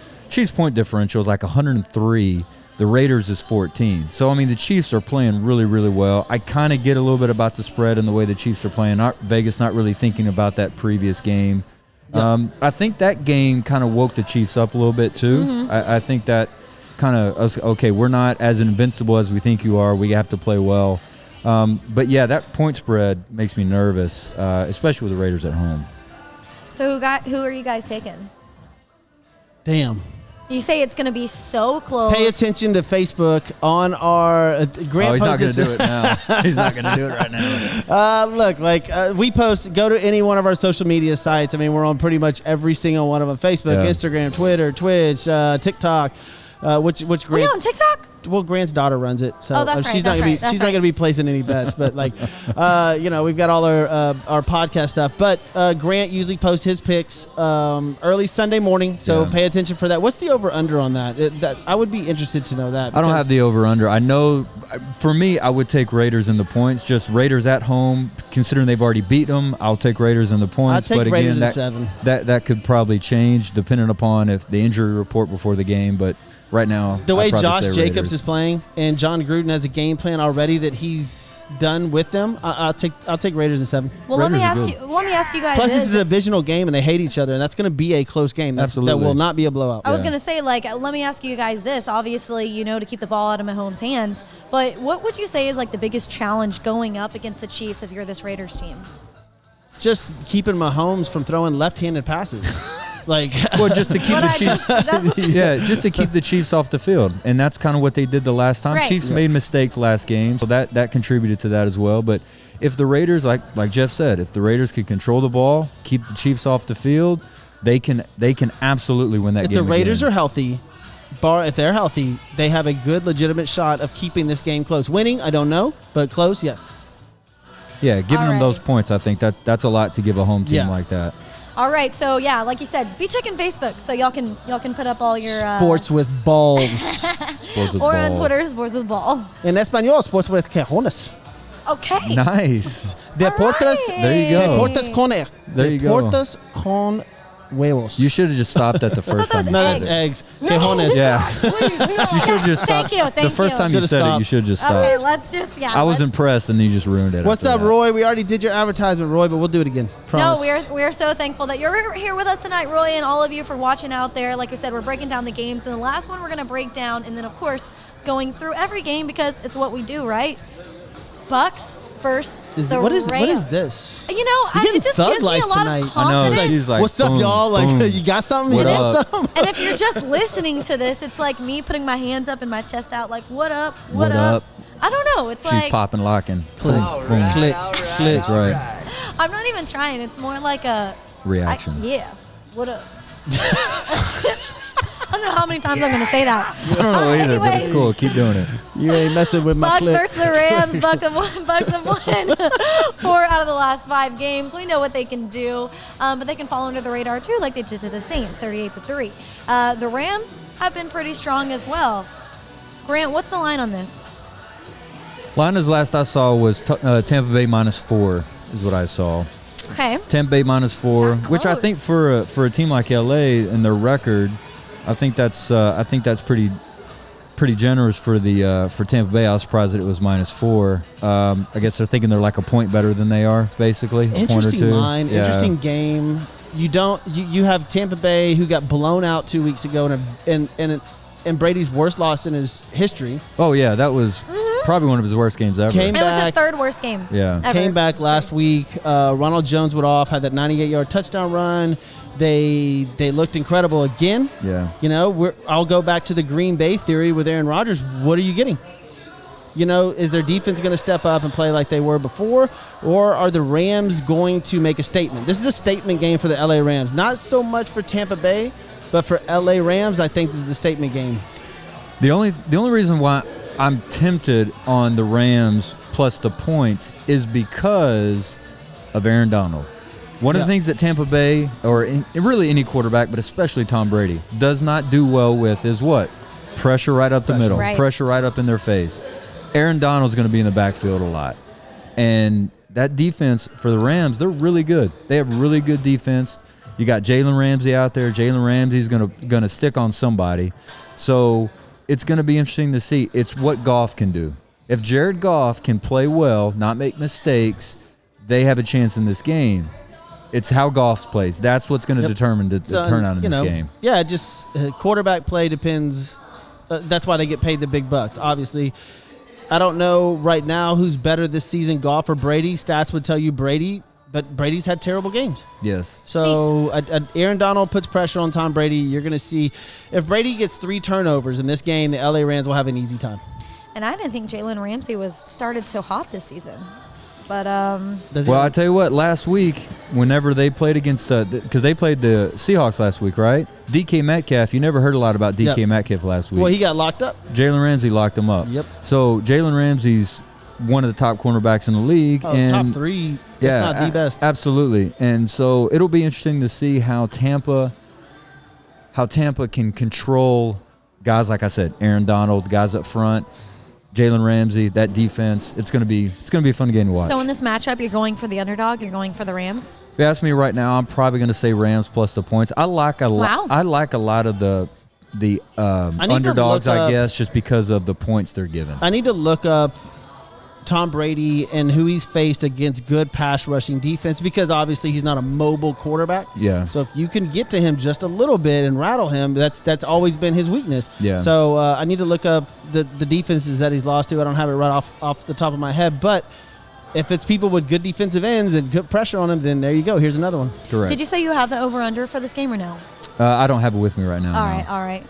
point differential is like 103. The Raiders is 14. So, I mean, the Chiefs are playing really, really well. I kind of get a little bit about the spread and the way the Chiefs are playing. Vegas not really thinking about that previous game. Yep. I think that game kind of woke the Chiefs up a little bit, too. Mm-hmm. I think that kind of, okay, we're not as invincible as we think you are. We have to play well. But, yeah, that point spread makes me nervous, especially with the Raiders at home. So who are you guys taking? Damn. You say it's going to be so close. Pay attention to Facebook on our Grant. Oh, he's not going to do it now. He's not going to do it right now. Look, we post. Go to any one of our social media sites. I mean, we're on pretty much every single one of them: Facebook, Instagram, Twitter, Twitch, TikTok. Which Grant? Are you on TikTok? Well, Grant's daughter runs it, so that's right, she's not going to be placing any bets. But we've got all our podcast stuff. But Grant usually posts his picks early Sunday morning, so pay attention for that. What's the over under on that? I would be interested to know that. I don't have the over under. I know, for me, I would take Raiders in the points. Just Raiders at home, considering they've already beat them. I'll take Raiders in the points. I'll take Raiders in 7. That could probably change depending upon if the injury report before the game, but. Right now, the way Josh Jacobs is playing, and John Gruden has a game plan already that he's done with them, I'll take Raiders in 7. Well, let me ask you guys. Plus, it's a divisional game, and they hate each other, and that's going to be a close game. That will not be a blowout. I was going to say, let me ask you guys this. Obviously, to keep the ball out of Mahomes' hands, but what would you say is the biggest challenge going up against the Chiefs if you're this Raiders team? Just keeping Mahomes from throwing left-handed passes. Just to keep the Chiefs, just to keep the Chiefs off the field, and that's kind of what they did the last time. Right. Chiefs made mistakes last game, so that contributed to that as well. But if the Raiders, like Jeff said, if the Raiders could control the ball, keep the Chiefs off the field, they can absolutely win that game. If the Raiders are healthy, if they're healthy, they have a good, legitimate shot of keeping this game close. Winning, I don't know, but close, yes. Yeah, giving them those points, I think that's a lot to give a home team like that. All right, so like you said, be checking Facebook so y'all can put up all your Sports with balls. On Twitter, Sports with Ball. En español, Sports with Cajones. Okay. Nice. Deportes. There you go. Deportes con There you go. Deportes con huevos. You should have just stopped at the first time. No, that's eggs. Cajones. Yeah. You should have just stopped. Thank you. The first time you said it, you should have just stopped. Okay, let's just I was impressed, and then you just ruined it. What's up, Roy? We already did your advertisement, Roy, but we'll do it again. Promise. No, we are so thankful that you're here with us tonight, Roy, and all of you for watching out there. Like we said, we're breaking down the games, and the last one we're going to break down, and then, of course, going through every game because it's what we do, right? Bucks versus the Rams. What is this? It just gives me a lot of confidence. I know, she's like, what's up, y'all? You got something? What you up? got something? And if you're just listening to this, it's like me putting my hands up and my chest out, like, what up? What up? I don't know. It's she's popping, locking. Click, boom, click, click. That's right. I'm not even trying. It's more like a reaction. What up? I don't know how many times I'm going to say that. I don't know either, but it's cool. Keep doing it. You ain't messing with my Bucks clip. versus the Rams. Bucks have won 4 out of the last 5 games. We know what they can do, but they can fall under the radar too, like they did to the Saints, 38-3. The Rams have been pretty strong as well. Grant, what's the line on this? Line as last I saw was Tampa Bay -4 is what I saw. Okay. Tampa Bay -4, which I think for a team like LA and their record, I think that's pretty generous for Tampa Bay. I was surprised that it was -4. I guess they're thinking they're like a point better than they are, basically. Interesting line, interesting game. You have Tampa Bay who got blown out 2 weeks ago in Brady's worst loss in his history. Oh yeah, that was probably one of his worst games ever. It was his 3rd worst game. Yeah, ever. Came back last week. Ronald Jones went off, had that 98-yard touchdown run. They looked incredible again. Yeah. I'll go back to the Green Bay theory with Aaron Rodgers. What are you getting? Is their defense going to step up and play like they were before, or are the Rams going to make a statement? This is a statement game for the LA Rams. Not so much for Tampa Bay, but for LA Rams, I think this is a statement game. The only reason why I'm tempted on the Rams plus the points is because of Aaron Donald. One of the things that Tampa Bay, or really any quarterback, but especially Tom Brady, does not do well with is what? Pressure right up the middle. Right. Pressure right up in their face. Aaron Donald's going to be in the backfield a lot. And that defense for the Rams, they're really good. They have really good defense. You got Jalen Ramsey out there. Jalen Ramsey's gonna stick on somebody. So it's going to be interesting to see. It's what Goff can do. If Jared Goff can play well, not make mistakes, they have a chance in this game. It's how Goff plays. That's what's going to determine the turnout in this game. Yeah, just quarterback play depends. That's why they get paid the big bucks. Obviously, I don't know right now who's better this season, Goff or Brady. Stats would tell you Brady, but Brady's had terrible games. Yes. So Aaron Donald puts pressure on Tom Brady. You're going to see if Brady gets 3 turnovers in this game, the LA Rams will have an easy time. And I didn't think Jalen Ramsey was started so hot this season. But well, I tell you what, last week, whenever they played against, because they played the Seahawks last week, right? DK Metcalf, you never heard a lot about DK Metcalf last week. Well, he got locked up. Jalen Ramsey locked him up. Yep. So Jalen Ramsey's one of the top cornerbacks in the league. Oh, and top 3, yeah, if not the best. Absolutely. And so it'll be interesting to see how Tampa can control guys, like I said, Aaron Donald, guys up front. Jalen Ramsey, that defense, it's gonna be a fun game to watch. So in this matchup, you're going for the underdog. You're going for the Rams. If you ask me right now, I'm probably gonna say Rams plus the points. I like a lot. I like a lot of the underdogs, I guess, just because of the points they're given. I need to look up Tom Brady and who he's faced against good pass rushing defense, because obviously he's not a mobile quarterback. Yeah. So if you can get to him just a little bit and rattle him, that's always been his weakness. Yeah. So I need to look up the defenses that he's lost to. I don't have it right off the top of my head, but if it's people with good defensive ends and good pressure on them, then there you go. Here's another one. Correct. Did you say you have the over-under for this game or no? I don't have it with me right now. All right.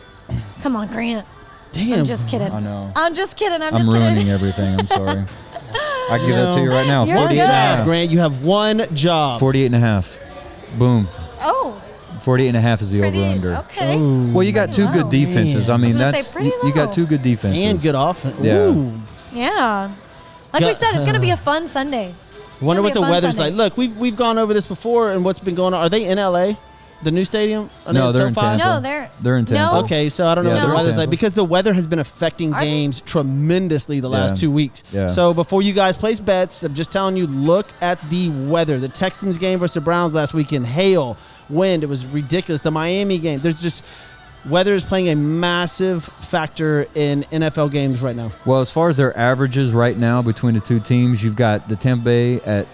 Come on, Grant. Damn. I'm just kidding. I know. I'm just kidding. I'm ruining everything. I'm sorry. I can give that to you right now. You're 48 and a good. half. Grant, you have one job. 48 and a half. Boom. Oh, 48 and a half is the pretty. over-under. Okay. Well, you got two good Pretty defenses. I mean, I was gonna that's say pretty you got low. 2 good defenses. And good offense. Yeah. Ooh. Yeah. Like we said, it's going to be a fun Sunday. Wonder what It's the gonna be a fun weather's Sunday. like. Look, we've gone over this before and what's been going on. Are they in LA? The new stadium? Are No, they they're in SoFi? Tampa. No, They're in Tampa. No. Okay, so I don't know Yeah, what the they're in weather's like, Tampa. because the weather has been affecting Are they? games tremendously the last Yeah. 2 weeks. Yeah. So before you guys place bets, I'm just telling you, look at the weather. The Texans game versus the Browns last weekend, hail, wind, it was ridiculous. The Miami game, there's just weather is playing a massive factor in NFL games right now. Well, as far as their averages right now between the two teams, you've got the Tampa Bay at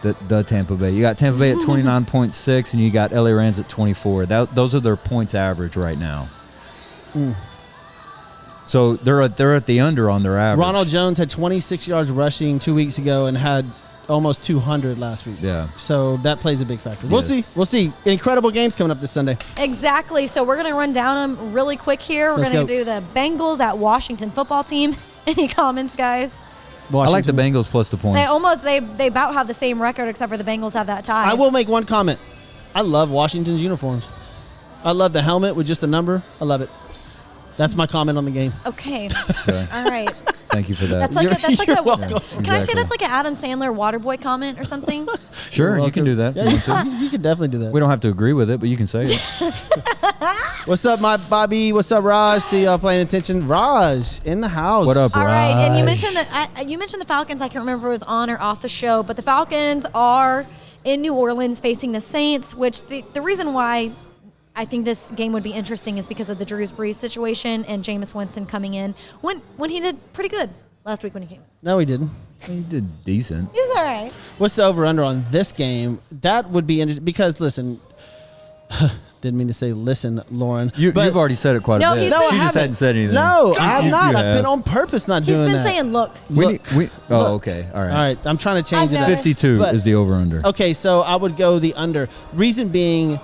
the Tampa Bay. You got Tampa Bay at 29.6, and you got LA Rams at 24. Those are their points average right now. So they're at the under on their average. Ronald Jones had 26 yards rushing 2 weeks ago and had almost 200 last week. Yeah. So that plays a big factor. We'll Yes. see. We'll see. Incredible games coming up this Sunday. Exactly. So we're going to run down them really quick here. We're Let's going to go. do the Bengals at Washington football team. Any comments, guys? I like the Bengals plus the points. They about have the same record, except for the Bengals have that tie. I will make one comment. I love Washington's uniforms. I love the helmet with just a number. I love it. That's my comment on the game. Okay. Okay. All right. Thank you for that. That's like You're a. welcome. Can I say that's like an Adam Sandler Waterboy comment or something? Sure, you can do that. Yeah, if you want to. you can definitely do that. We don't have to agree with it, but you can say it. What's up, my Bobby? What's up, Raj? See y'all paying attention. Raj in the house. What up, All right, and you Raj? mentioned the Falcons. I can't remember if it was on or off the show, but the Falcons are in New Orleans facing the Saints. Which the reason why I think this game would be interesting is because of the Drew Brees situation and Jameis Winston coming in when he did pretty good last week when he came. No, he didn't. He did decent. He's all right. What's the over/under on this game? That would be interesting because listen, didn't mean to say listen, Lauren. You've already said it quite No, a bit. he's No, been- I She just haven't. hadn't said anything. No, I have You not. I've have. been on purpose not He's doing been that. saying, "Look, Look. Look. Okay. All right. All right, I'm trying to change I've it. up. noticed. 52 But- is the over/under. Okay, so I would go the under. Reason being,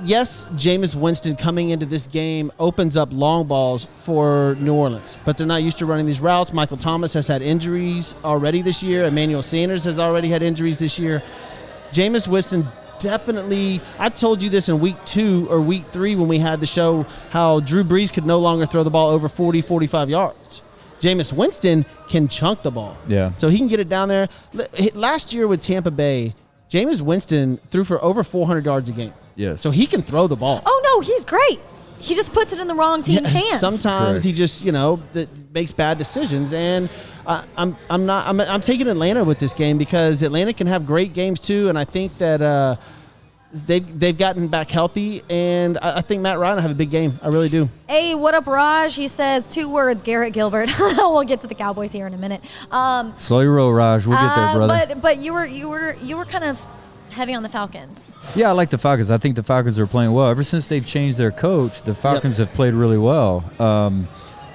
yes, Jameis Winston coming into this game opens up long balls for New Orleans, but they're not used to running these routes. Michael Thomas has had injuries already this year. Emmanuel Sanders has already had injuries this year. Jameis Winston definitely. I told you this in week 2 or week 3 when we had the show, how Drew Brees could no longer throw the ball over 40, 45 yards. Jameis Winston can chunk the ball. Yeah. So he can get it down there. Last year with Tampa Bay, Jameis Winston threw for over 400 yards a game. Yes. So he can throw the ball. Oh, no, he's great. He just puts it in the wrong team's hands. Sometimes Correct. he just, makes bad decisions. And I'm taking Atlanta with this game because Atlanta can have great games too. And I think that they've gotten back healthy. And I think Matt Ryan will have a big game. I really do. Hey, what up, Raj? He says 2 words, Garrett Gilbert. We'll get to the Cowboys here in a minute. Slow your roll, Raj. We'll get there, brother. But you were kind of heavy on the Falcons. Yeah, I like the Falcons. I think the Falcons are playing well. Ever since they've changed their coach, the Falcons have played really well.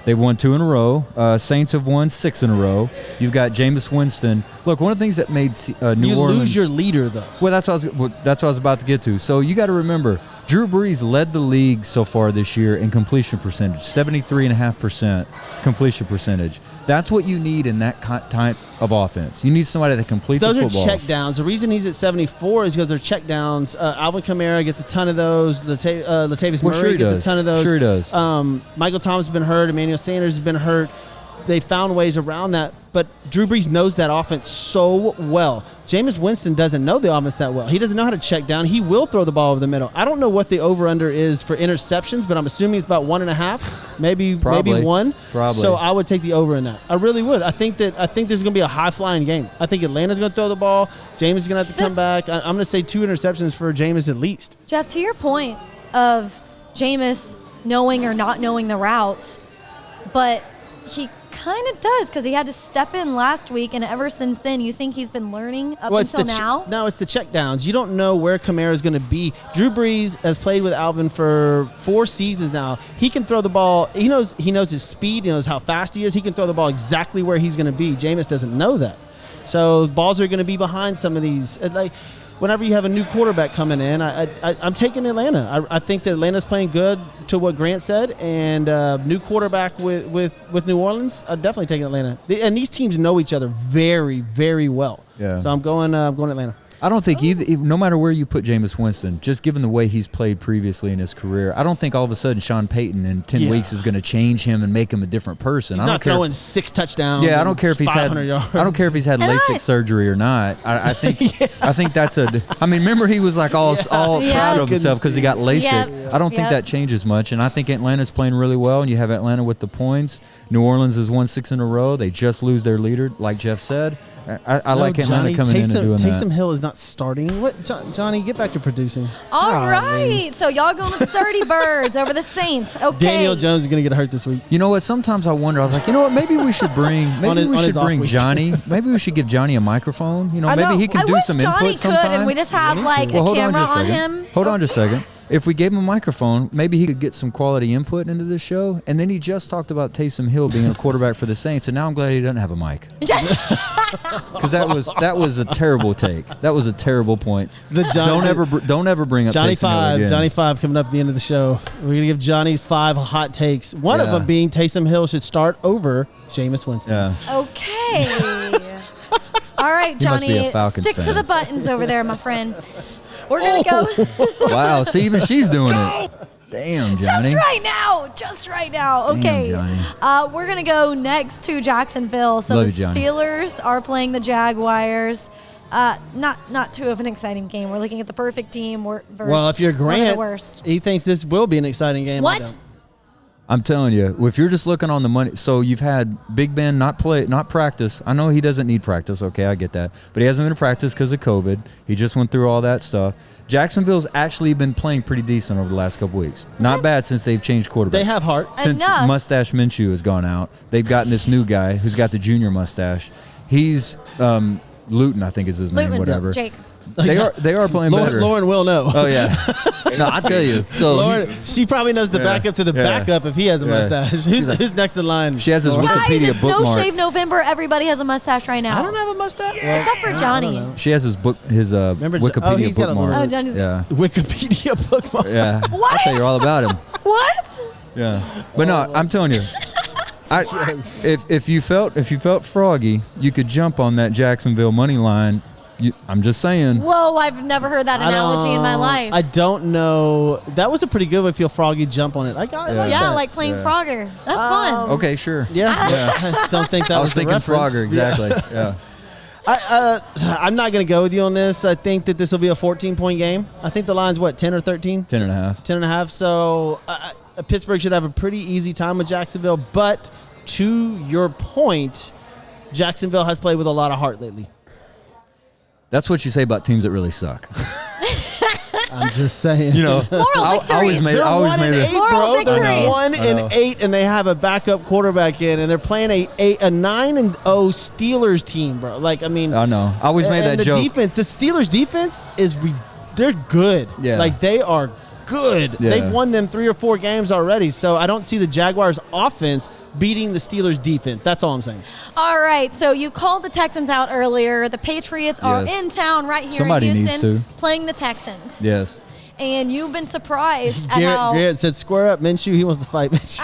They've won 2 in a row. Saints have won 6 in a row. You've got Jameis Winston. Look, one of the things that made New Orleans... You lose your leader, though. Well, that's what I was about to get to. So you got to remember, Drew Brees led the league so far this year in completion percentage, 73.5% completion percentage. That's what you need in that type of offense. You need somebody that completes the football. Those are check downs. The reason he's at 74 is because they're check downs. Alvin Kamara gets a ton of those. Latavius Murray gets a ton of those. Sure he does. Michael Thomas has been hurt. Emmanuel Sanders has been hurt. They found ways around that. But Drew Brees knows that offense so well. Jameis Winston doesn't know the offense that well. He doesn't know how to check down. He will throw the ball over the middle. I don't know what the over-under is for interceptions, but I'm assuming it's about 1.5, maybe 1. Probably. So I would take the over in that. I really would. I think this is going to be a high-flying game. I think Atlanta's going to throw the ball. Jameis is going to have to come back. I'm going to say 2 interceptions for Jameis at least. Jeff, to your point of Jameis knowing or not knowing the routes, but he kind of does because he had to step in last week, and ever since then, you think he's been learning until now? No, it's the check downs. You don't know where Kamara is going to be. Drew Brees has played with Alvin for 4 seasons now. He can throw the ball. He knows his speed. He knows how fast he is. He can throw the ball exactly where he's going to be. Jameis doesn't know that. So balls are going to be behind some of these. Whenever you have a new quarterback coming in, I'm taking Atlanta. I think that Atlanta's playing good to what Grant said, and new quarterback with New Orleans, I'm definitely taking Atlanta. And these teams know each other very, very well. Yeah. So I'm going Atlanta. I don't think no matter where you put Jameis Winston, just given the way he's played previously in his career, I don't think all of a sudden Sean Payton in 10 weeks is going to change him and make him a different person. He's not throwing 6 touchdowns. Yeah, I don't care if he's had. yards. I don't care if he's had LASIK surgery or not. I think. I think that's a. I mean, remember he was like all proud of himself because he got LASIK. Yep. I don't think that changes much, and I think Atlanta's playing really well. And you have Atlanta with the points. New Orleans has won 6 in a row. They just lose their leader, like Jeff said. I like Atlanta coming in and doing that. Taysom Hill is not starting. What, Johnny? Get back to producing. All right, so y'all going with the Dirty Birds over the Saints. Okay. Daniel Jones is going to get hurt this week. You know what? Sometimes I wonder. I was like, you know what? Maybe we should bring. Maybe we should bring Johnny. Maybe we should give Johnny a microphone. You know, maybe he can do some input Johnny sometime. and we just have like a camera on him. Hold on just a second. If we gave him a microphone, maybe he could get some quality input into this show. And then he just talked about Taysom Hill being a quarterback for the Saints, and now I'm glad he doesn't have a mic. Because that was a terrible take. That was a terrible point. Don't ever bring up Johnny Taysom Hill again. Johnny 5 coming up at the end of the show. We're gonna give Johnny's 5 hot takes. One of them being Taysom Hill should start over Jameis Winston. Yeah. Okay. All right, He must be Johnny. a Falcons Stick to fan. the buttons over there, my friend. We're gonna go. Wow. See, even she's doing it. Damn, Johnny. Just right now. Okay. Damn, Johnny. We're going to go next to Jacksonville. So Love the you, Johnny. Steelers are playing the Jaguars. Not too of an exciting game. We're looking at the perfect team versus Well, if you're one of Grant, the worst. he thinks this will be an exciting game. I What? don't. I'm telling you, if you're just looking on the money, so you've had Big Ben not practice. I know he doesn't need practice. Okay, I get that, but he hasn't been to practice because of COVID. He just went through all that stuff. Jacksonville's actually been playing pretty decent over the last couple weeks. Not bad since they've changed quarterbacks. They have heart. Since Enough. Mustache Minshew has gone out, they've gotten this new guy who's got the junior mustache. He's Luton, I think is his name, whatever. Jake. They are playing better. Lauren will know. Oh yeah. No, I tell you. So Lauren, she probably knows the backup to the backup if he has a mustache. Who's next in line? she has his Lauren? Guys, Wikipedia it's No bookmark. Shave November. Everybody has a mustache right now. I don't have a mustache. Except for Johnny. She has his Wikipedia he's got a bookmark. little- Oh, Johnny's. Yeah. Wikipedia bookmark. Yeah. What? I'll tell you all about him. What? Yeah. But no, I'm telling you. If you felt froggy, you could jump on that Jacksonville money line I'm just saying. Whoa, I've never heard that analogy in my life. I don't know. That was a pretty good one. Feel Froggy jump on it. I like yeah, that. like playing Frogger. That's fun. Okay, sure. Yeah. I don't think that I was was thinking the reference. Frogger, exactly. Yeah. I'm not going to go with you on this. I think that this will be a 14-point game. I think the line's, 10 or 13? 10 and a half. 10 and a half. So Pittsburgh should have a pretty easy time with Jacksonville. But to your point, Jacksonville has played with a lot of heart lately. That's what you say about teams that really suck. I'm just saying. You know, Moral I always victories. made. They're I always 1 made and a. 8, Moral bro. They're victories. 1 I know. and 8, and they have a backup quarterback in, and they're playing a 9-0 Steelers team, bro. Like, I mean, I know. I always made and that the joke. defense, the Steelers defense they're good. Yeah. Like, they are good. Yeah. They've won them 3 or 4 games already. So I don't see the Jaguars offense beating the Steelers defense. That's all I'm saying. All right, so you called the Texans out earlier. The Patriots are Yes. in town right here Somebody in needs Houston to. playing the Texans. Yes. And you've been surprised at how Garrett said, "Square up, Minshew. He wants to fight Minshew."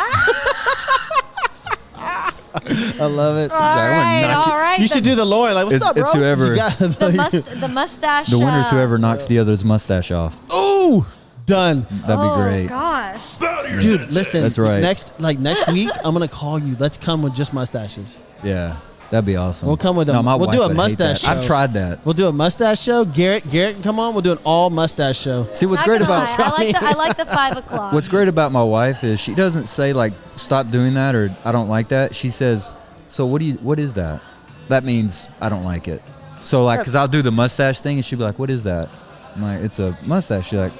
I love it. All right, knock you- all right. You should do the Lauren. Like, what's It's- up, bro? it's whoever- You got- the mustache. The winner's whoever knocks the other's mustache off. Ooh, done. That'd be great. Gosh. Dude, listen. That's right. Next week, I'm gonna call you. Let's come with just mustaches. Yeah, that'd be awesome. We'll come with no, a- my we'll wife do a would hate mustache that. I've show. tried that. We'll do a mustache show. Garrett can come on. We'll do an all mustache show. See, what's Not great gonna about lie, I like the 5 o'clock. what's great about my wife is she doesn't say like stop doing that or I don't like that. She says, so what is that? That means I don't like it. So like, cause I'll do the mustache thing and she'll be like, what is that? I'm like, it's a mustache. She's like,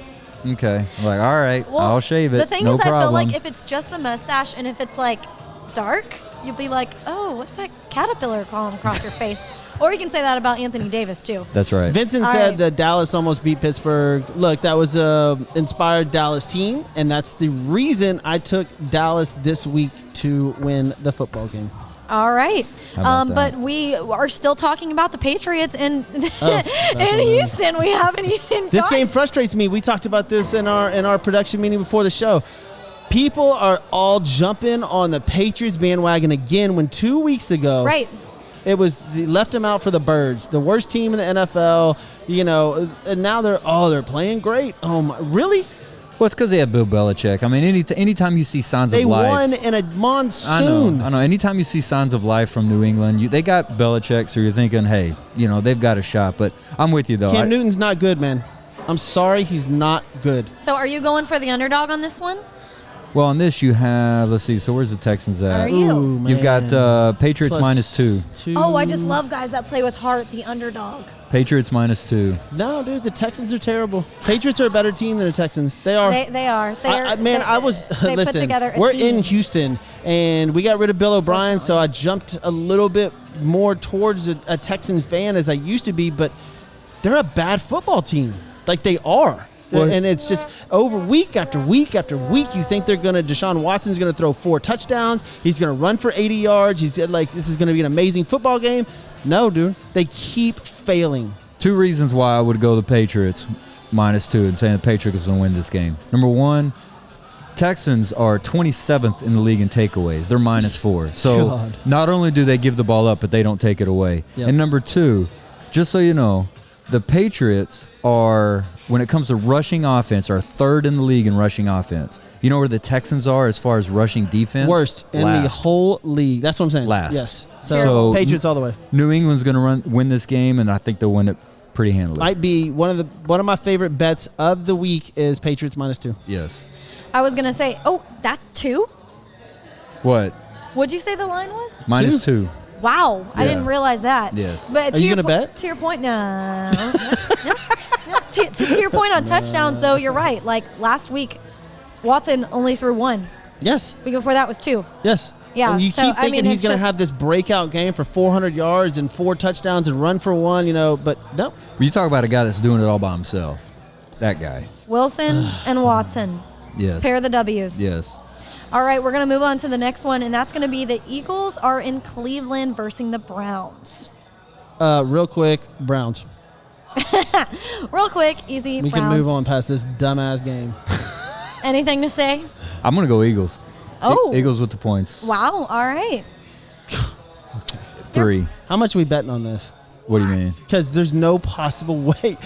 okay. I'm like, all right, Well, I'll shave it. The thing no is, problem. I feel like if it's just the mustache and if it's like dark, you'll be like, oh, what's that caterpillar crawling across your face? Or you can say that about Anthony Davis too. That's right. Vincent All said right. that Dallas almost beat Pittsburgh. Look, that was a inspired Dallas team, and that's the reason I took Dallas this week to win the football game. All right. How about that? But we are still talking about the Patriots in Houston. We haven't even This gotten- game frustrates me. We talked about this in our production meeting before the show. People are all jumping on the Patriots bandwagon again when 2 weeks ago, Right. it was they left them out for the birds, the worst team in the NFL. You know, and now they're playing great. Oh my, really? Well, it's because they have Bill Belichick. I mean, anytime you see signs They of life. won in a monsoon. I know. Anytime you see signs of life from New England, they got Belichick, so you're thinking, hey, they've got a shot. But I'm with you, though. Cam Newton's not good, man. I'm sorry, he's not good. So are you going for the underdog on this one? Well, on this, you have, let's see, so where's the Texans at? Are you? Ooh, You've man. got Patriots Plus -2. Oh, I just love guys that play with heart, the underdog. Patriots -2. No, dude, the Texans are terrible. Patriots are a better team than the Texans. They are. They are. They listen, put together a we're team. in Houston, and we got rid of Bill O'Brien, so I jumped a little bit more towards a Texans fan as I used to be, but they're a bad football team. Like, they are. Well- And it's just over week after week after week, you think Deshaun Watson's going to throw 4 touchdowns. He's going to run for 80 yards. He's like, this is going to be an amazing football game. No, dude. They keep failing. 2 reasons why I would go the Patriots -2 and saying the Patriots will win this game. Number one, Texans are 27th in the league in takeaways. They're -4. So God. not only do they give the ball up, but they don't take it away. Yep. And number two, just so you know, the Patriots are, when it comes to rushing offense, are 3rd in the league in rushing offense. You know where the Texans are as far as rushing defense? Worst in the Last. whole league. That's what I'm saying. Last. Yes. So- Patriots all the way. New England's going to win this game, and I think they'll win it pretty handily. Might be one of my favorite bets of the week is Patriots -2. Yes. I was gonna say, that 2? What? What'd you say the line was? -2. Wow, I Yeah. didn't realize that. Yes. But Are you gonna bet? To your point, no. No. To your point on touchdowns, though, you're right. Like last week, Watson only threw 1. Yes. Week before that was 2. Yes. Yeah, And you so, keep I thinking mean, he's it's going to just- have this breakout game for 400 yards and 4 touchdowns and run for 1, but no. You talk about a guy that's doing it all by himself. That guy. Wilson and Watson. Yes. Pair of the W's. Yes. All right, we're going to move on to the next one, and that's going to be the Eagles are in Cleveland versus the Browns. Real quick, Browns. Real quick, easy, We Browns. can move on past this dumbass game. Anything to say? I'm going to go Eagles. Oh. Eagles with the points. Wow, all right. 3. How much are we betting on this? What do you mean? Because there's no possible way.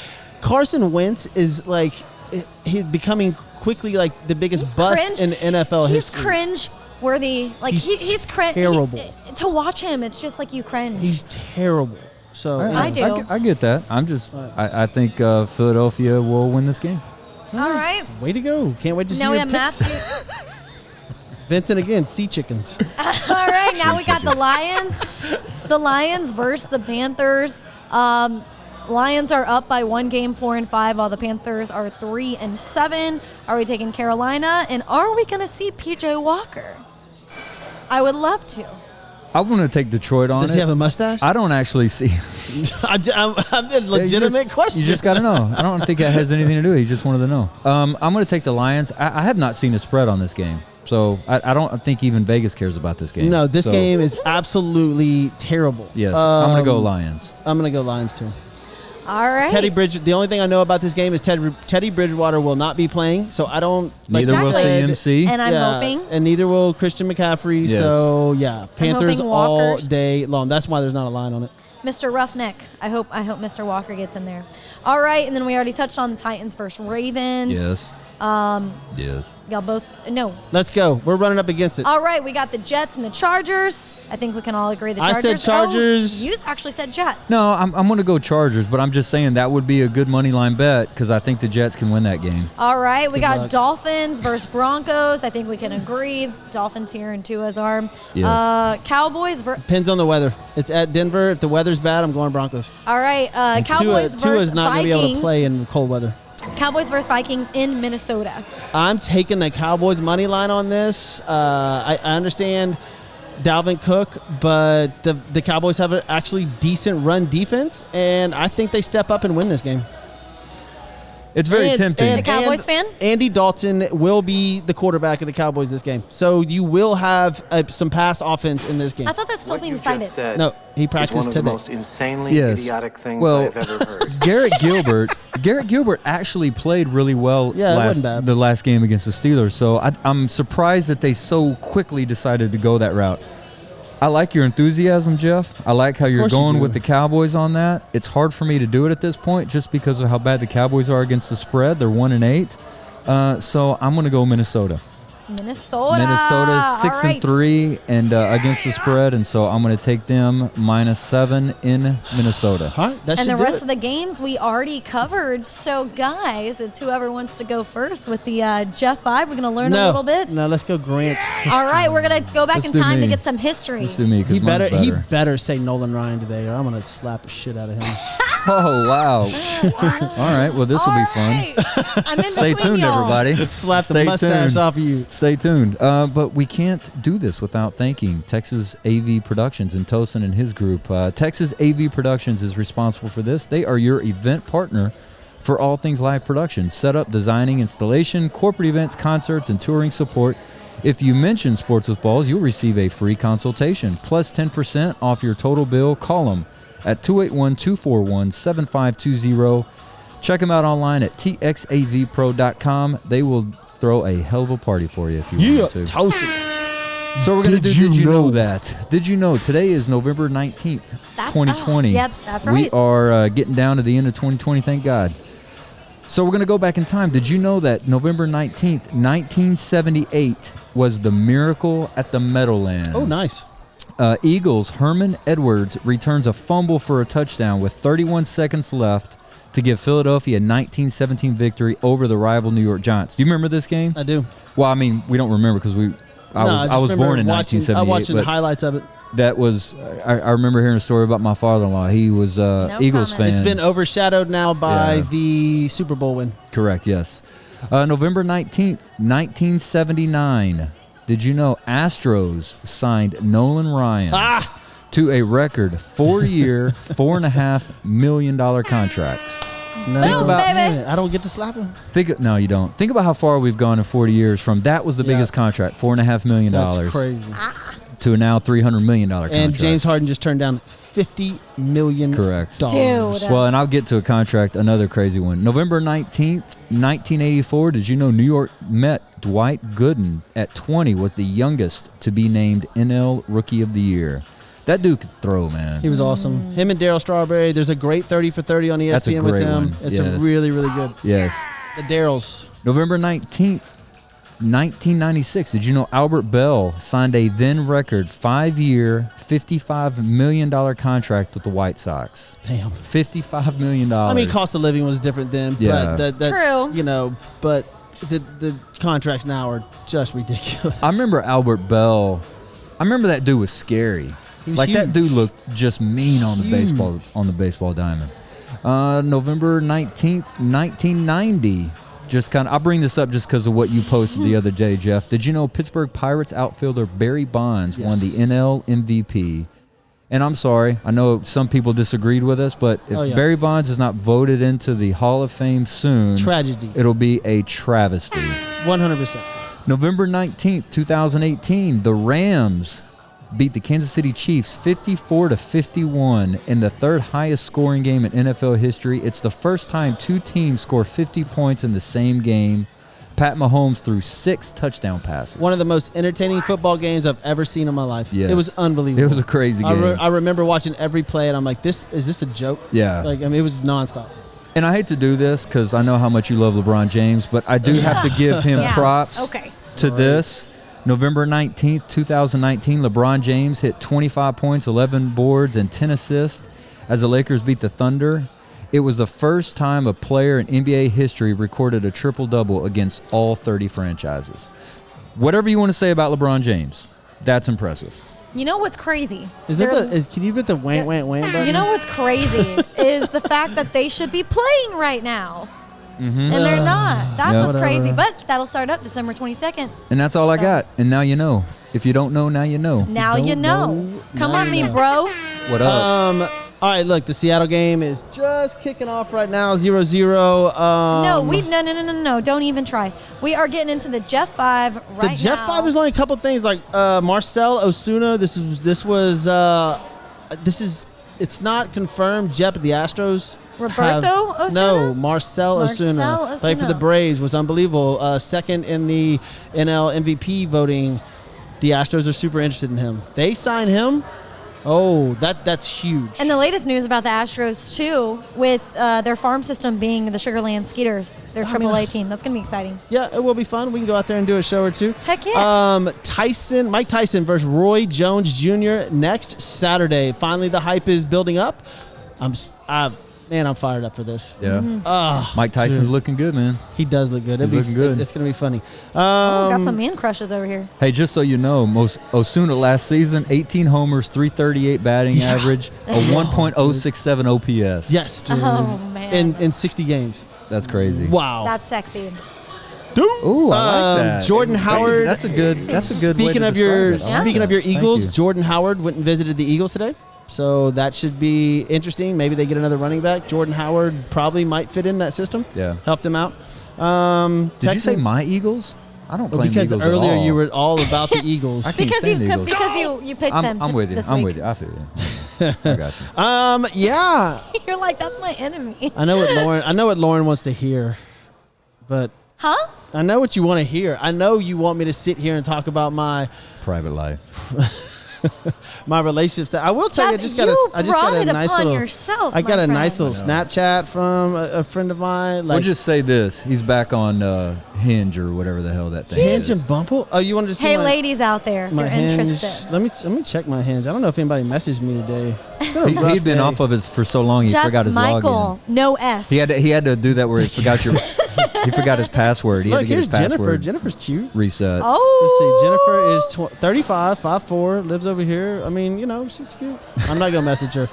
Carson Wentz is like he's becoming quickly like the biggest bust cringe. in NFL He's history. cringe worthy. Like he's cringe. terrible. To watch him, it's just like you cringe. He's terrible. So I do. I get that. I think Philadelphia will win this game. All right. way to go! Can't wait to see Now we your have picks. Matthew. Vincent again. Sea chickens. All right. Now we got the Lions. The Lions versus the Panthers. Lions are up by 1 game, 4-5, while the Panthers are 3-7. Are we taking Carolina? And are we going to see PJ Walker? I would love to. I want to take Detroit on Does it. he have a mustache? I don't actually see. I'm a legitimate question. You just got to know. I don't think that has anything to do with it. He just wanted to know. I'm going to take the Lions. I have not seen a spread on this game. So I don't think even Vegas cares about this game. No, this game is absolutely terrible. Yes, I'm going to go Lions. I'm going to go Lions too. All right. The only thing I know about this game is Teddy Bridgewater will not be playing, so I don't. Neither will CMC. And I'm hoping. And neither will Christian McCaffrey. Yes. So yeah, Panthers hoping all Walker's- day long. That's why there's not a line on it. Mr. Roughneck. I hope Mr. Walker gets in there. All right, and then we already touched on the Titans versus Ravens. Yes. Yes. Y'all both no. Let's go. We're running up against it. All right, we got the Jets and the Chargers. I think we can all agree the I Chargers. said Chargers. Oh, you actually said Jets. No, I'm going to go Chargers, but I'm just saying that would be a good money line bet because I think the Jets can win that game. All right, we Good got luck. Dolphins versus Broncos. I think we can agree. Dolphins here and Tua's arm. Yes. Cowboys. Depends on the weather. It's at Denver. If the weather's bad, I'm going Broncos. All right, And Cowboys Tua versus is not going to be Vikings. able to play in cold weather. Cowboys versus Vikings in Minnesota. I'm taking the Cowboys money line on this. I understand Dalvin Cook, but the Cowboys have an actually decent run defense, and I think they step up and win this game. It's very tempting. The Cowboys fan? Andy Dalton will be the quarterback of the Cowboys this game, so you will have some pass offense in this game. I thought that's still What being you decided. just said No, he is practiced one of the today. most insanely Yes. idiotic things Well, I've ever heard. Garrett Gilbert actually played really well Yeah, it wasn't bad. the last game against the Steelers. So I'm surprised that they so quickly decided to go that route. I like your enthusiasm, Jeff. I like how you're course you going do. with the Cowboys on that. It's hard for me to do it at this point just because of how bad the Cowboys are against the spread. They're 1-8. So I'm going to go Minnesota. Minnesota. 6-3 and against the spread, and so I'm going to take them -7 in Minnesota. All right, that And should the do rest it. of the games we already covered. So, guys, it's whoever wants to go first with the Jeff 5. We're going to learn a little bit. No, let's go Grant. All right, we're going to go back Let's in do time to me. get some history. Let's do me He because mine's better better. he better say Nolan Ryan today, or I'm gonna slap the shit out of him. Oh, wow. All right, well, this will be fun. I'm in Stay between tuned, y'all. everybody. Slap the Stay mustache tuned. off of you. Stay tuned. But we can't do this without thanking Texas AV Productions and Tosin and his group. Texas AV Productions is responsible for this. They are your event partner for all things live production, setup, designing, installation, corporate events, concerts, and touring support. If you mention Sports with Balls, you'll receive a free consultation, plus 10% off your total bill. Call them at 281-241-7520. Check them out online at txavpro.com. They will throw a hell of a party for you if you want to. Toasted. So we're going to do Did you Did You Know know That? Did you know today is November 19th, That's 2020. yep, that's We right. are getting down to the end of 2020, thank God. So we're going to go back in time. Did you know that November 19th, 1978 was the Miracle at the Meadowlands? Oh, nice. Eagles' Herman Edwards returns a fumble for a touchdown with 31 seconds left to give Philadelphia a 1917 victory over the rival New York Giants. Do you remember this game? I do. Well, I mean, we don't remember because I was born in 1978. I watched the but highlights of it. that was I remember hearing a story about my father-in-law. He was Eagles comment. fan. It's been overshadowed now by Yeah. the Super Bowl win. Correct, yes. November 19th, 1979. Did you know Astros signed Nolan Ryan to a record 4-year, $4.5 million contract? No, about- baby. I don't get to slap him. No, you don't. Think about how far we've gone in 40 years from that was the Yeah. biggest contract, $4.5 million, That's crazy. to a now $300 million contract. And James Harden just turned down $50 million. Correct. Dude. Well, and I'll get to a contract, another crazy one. November 19th, 1984, did you know New York Met Dwight Gooden at 20 was the youngest to be named NL Rookie of the Year? That dude could throw, man. He was awesome. Him and Darryl Strawberry. There's a great 30 for 30 on ESPN That's a with great them. one. It's Yes. a really, really good. Yes. The Darryls. November 19th, 1996. Did you know Albert Bell signed a then record 5-year, $55 million contract with the White Sox? Damn. $55 million. I mean, cost of living was different then. Yeah. But that, True. You know, but the contracts now are just ridiculous. I remember Albert Bell. I remember that dude was scary. He was Like huge. that dude looked just mean on the Huge. baseball diamond. November 19th, 1990. Just kind of, I'll bring this up just because of what you posted the other day, Jeff. Did you know Pittsburgh Pirates outfielder Barry Bonds won the NL MVP? And I'm sorry, I know some people disagreed with us, but if Barry Bonds is not voted into the Hall of Fame soon, Tragedy. it'll be a travesty. 100%. November 19th, 2018, the Rams beat the Kansas City Chiefs 54-51 in the third highest scoring game in NFL history. It's the first time two teams score 50 points in the same game. Pat Mahomes threw 6 touchdown passes. One of the most entertaining football games I've ever seen in my life. Yes. It was unbelievable. It was a crazy game. I remember watching every play, and I'm like, is this a joke? Yeah. Like, I mean, it was nonstop. And I hate to do this because I know how much you love LeBron James, but I do have to give him props to this. November 19th, 2019, LeBron James hit 25 points, 11 boards, and 10 assists as the Lakers beat the Thunder. It was the first time a player in NBA history recorded a triple-double against all 30 franchises. Whatever you want to say about LeBron James, that's impressive. You know what's crazy? Can you put the wham button? You know what's crazy is the fact that they should be playing right now. And they're not. That's what's crazy. But that'll start up December 22nd. And that's all I got. And now you know. If you don't know, now you know. Now you know. Come on, me, bro. What up? All right, look, the Seattle game is just kicking off right now, 0-0. No. Don't even try. We are getting into the Jeff 5 right now. The Jeff 5, there's only a couple things like Marcel Osuna. It's not confirmed. Jeff, the Astros. Roberto Osuna? No, Marcel Osuna. Played for the Braves, was unbelievable. Second in the NL MVP voting. The Astros are super interested in him. They sign him. Oh, that's huge. And the latest news about the Astros, too, with their farm system being the Sugarland Skeeters, their AAA team. That's going to be exciting. Yeah, it will be fun. We can go out there and do a show or two. Heck yeah. Mike Tyson versus Roy Jones Jr. next Saturday. Finally, the hype is building up. I'm fired up for this. Yeah. Oh, Mike Tyson's looking good, man. He does look good. He's looking good. It's going to be funny. Got some man crushes over here. Hey, just so you know, Osuna last season, 18 homers, 338 batting average, a 1.067 OPS. Yes, dude. Oh, man. In 60 games. That's crazy. Wow. That's sexy. Dude. Ooh, I like that. Jordan Howard. That's a good way to Speaking of describe it. I like speaking that. of your Thank Eagles, you. Jordan Howard went and visited the Eagles today. So that should be interesting. Maybe they get another running back. Jordan Howard probably might fit in that system. Yeah. Help them out. Did you say my Eagles? I don't claim because Eagles earlier at all. you were all about the Eagles. I can't Because stand Eagles. you picked them I'm with you. this I'm week. with you. I feel you. I got you. Yeah. You're like, that's my enemy. I know what Lauren wants to hear. But Huh? I know what you want to hear. I know you want me to sit here and talk about my Private life. relationships. I will tell you, I just got brought a it nice upon little. yourself, I got my a nice friend. little Snapchat from a friend of mine. We'll just say this: he's back on Hinge or whatever the hell that thing Hinge is. and Bumble. Oh, you wanted to see Hey, my, ladies out there, if my you're Hinge? interested. Let me check my Hinge. I don't know if anybody messaged me today. He'd been off of it for so long he Jeff forgot his Michael, login. no S. He had to do that where he forgot he forgot his password. He had Look, to get here's his password Jennifer's cute. reset. Oh. Let's see. Jennifer is 35, 5'4", lives over here. I mean, she's cute. I'm not gonna message her.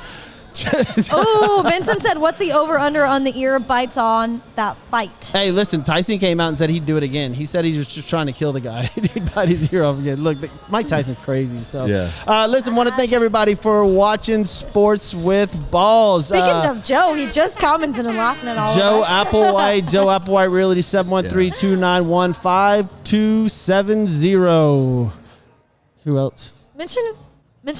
Oh, Vincent said, what's the over-under on the ear bites on that fight? Hey, listen, Tyson came out and said he'd do it again. He said he was just trying to kill the guy. He'd bite his ear off again. Look, Mike Tyson's crazy. So, Yeah. Listen, want to thank everybody for watching Sports with Balls. Speaking of Joe, he just commented and laughing at all Joe of us. Applewhite, Joe Applewhite Realty, 713-291-5270. Who else? Mention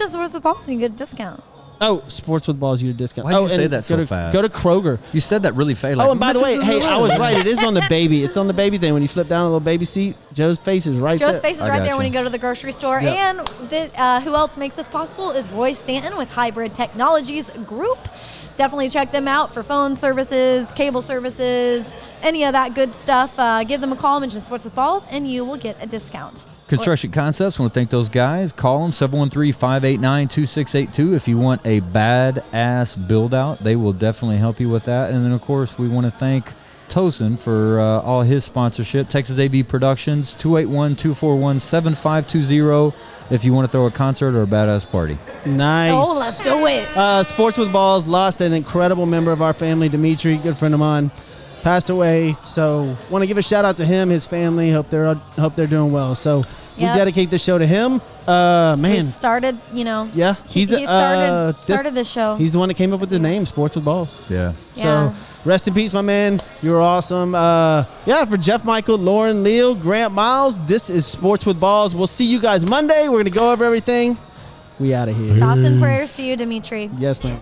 Sports with Balls and you get a discount. Oh, Sports with Balls, you get a discount. Why do you and say that so go to, fast? Go to Kroger. You said that really fast. Like, Oh, and by the way, hey, I was right. It is on the baby. It's on the baby thing. When you flip down a little baby seat, Joe's face is right Joe's there. face is I right there gotcha. when you go to the grocery store. Yep. And who else makes this possible is Roy Stanton with Hybrid Technologies Group. Definitely check them out for phone services, cable services, any of that good stuff. Give them a call, mention Sports with Balls, and you will get a discount. Construction Concepts, want to thank those guys. Call them, 713-589-2682. If you want a badass build-out, they will definitely help you with that. And then, of course, we want to thank Tosin for all his sponsorship. Texas AB Productions, 281-241-7520 if you want to throw a concert or a badass party. Nice. Oh, let's do it. Sports with Balls lost an incredible member of our family, Dimitri, good friend of mine, passed away. So want to give a shout out to him, his family. Hope they're doing well. So we Yep. dedicate this show to him. He Man, started, yeah, he started this show. He's the one that came up with the name Sports with Balls. Yeah. Yeah. So rest in peace, my man. You were awesome. For Jeff Michael, Lauren, Leal, Grant Miles, this is Sports with Balls. We'll see you guys Monday. We're going to go over everything. We out of here. Thoughts and prayers to you, Dimitri. Yes, man.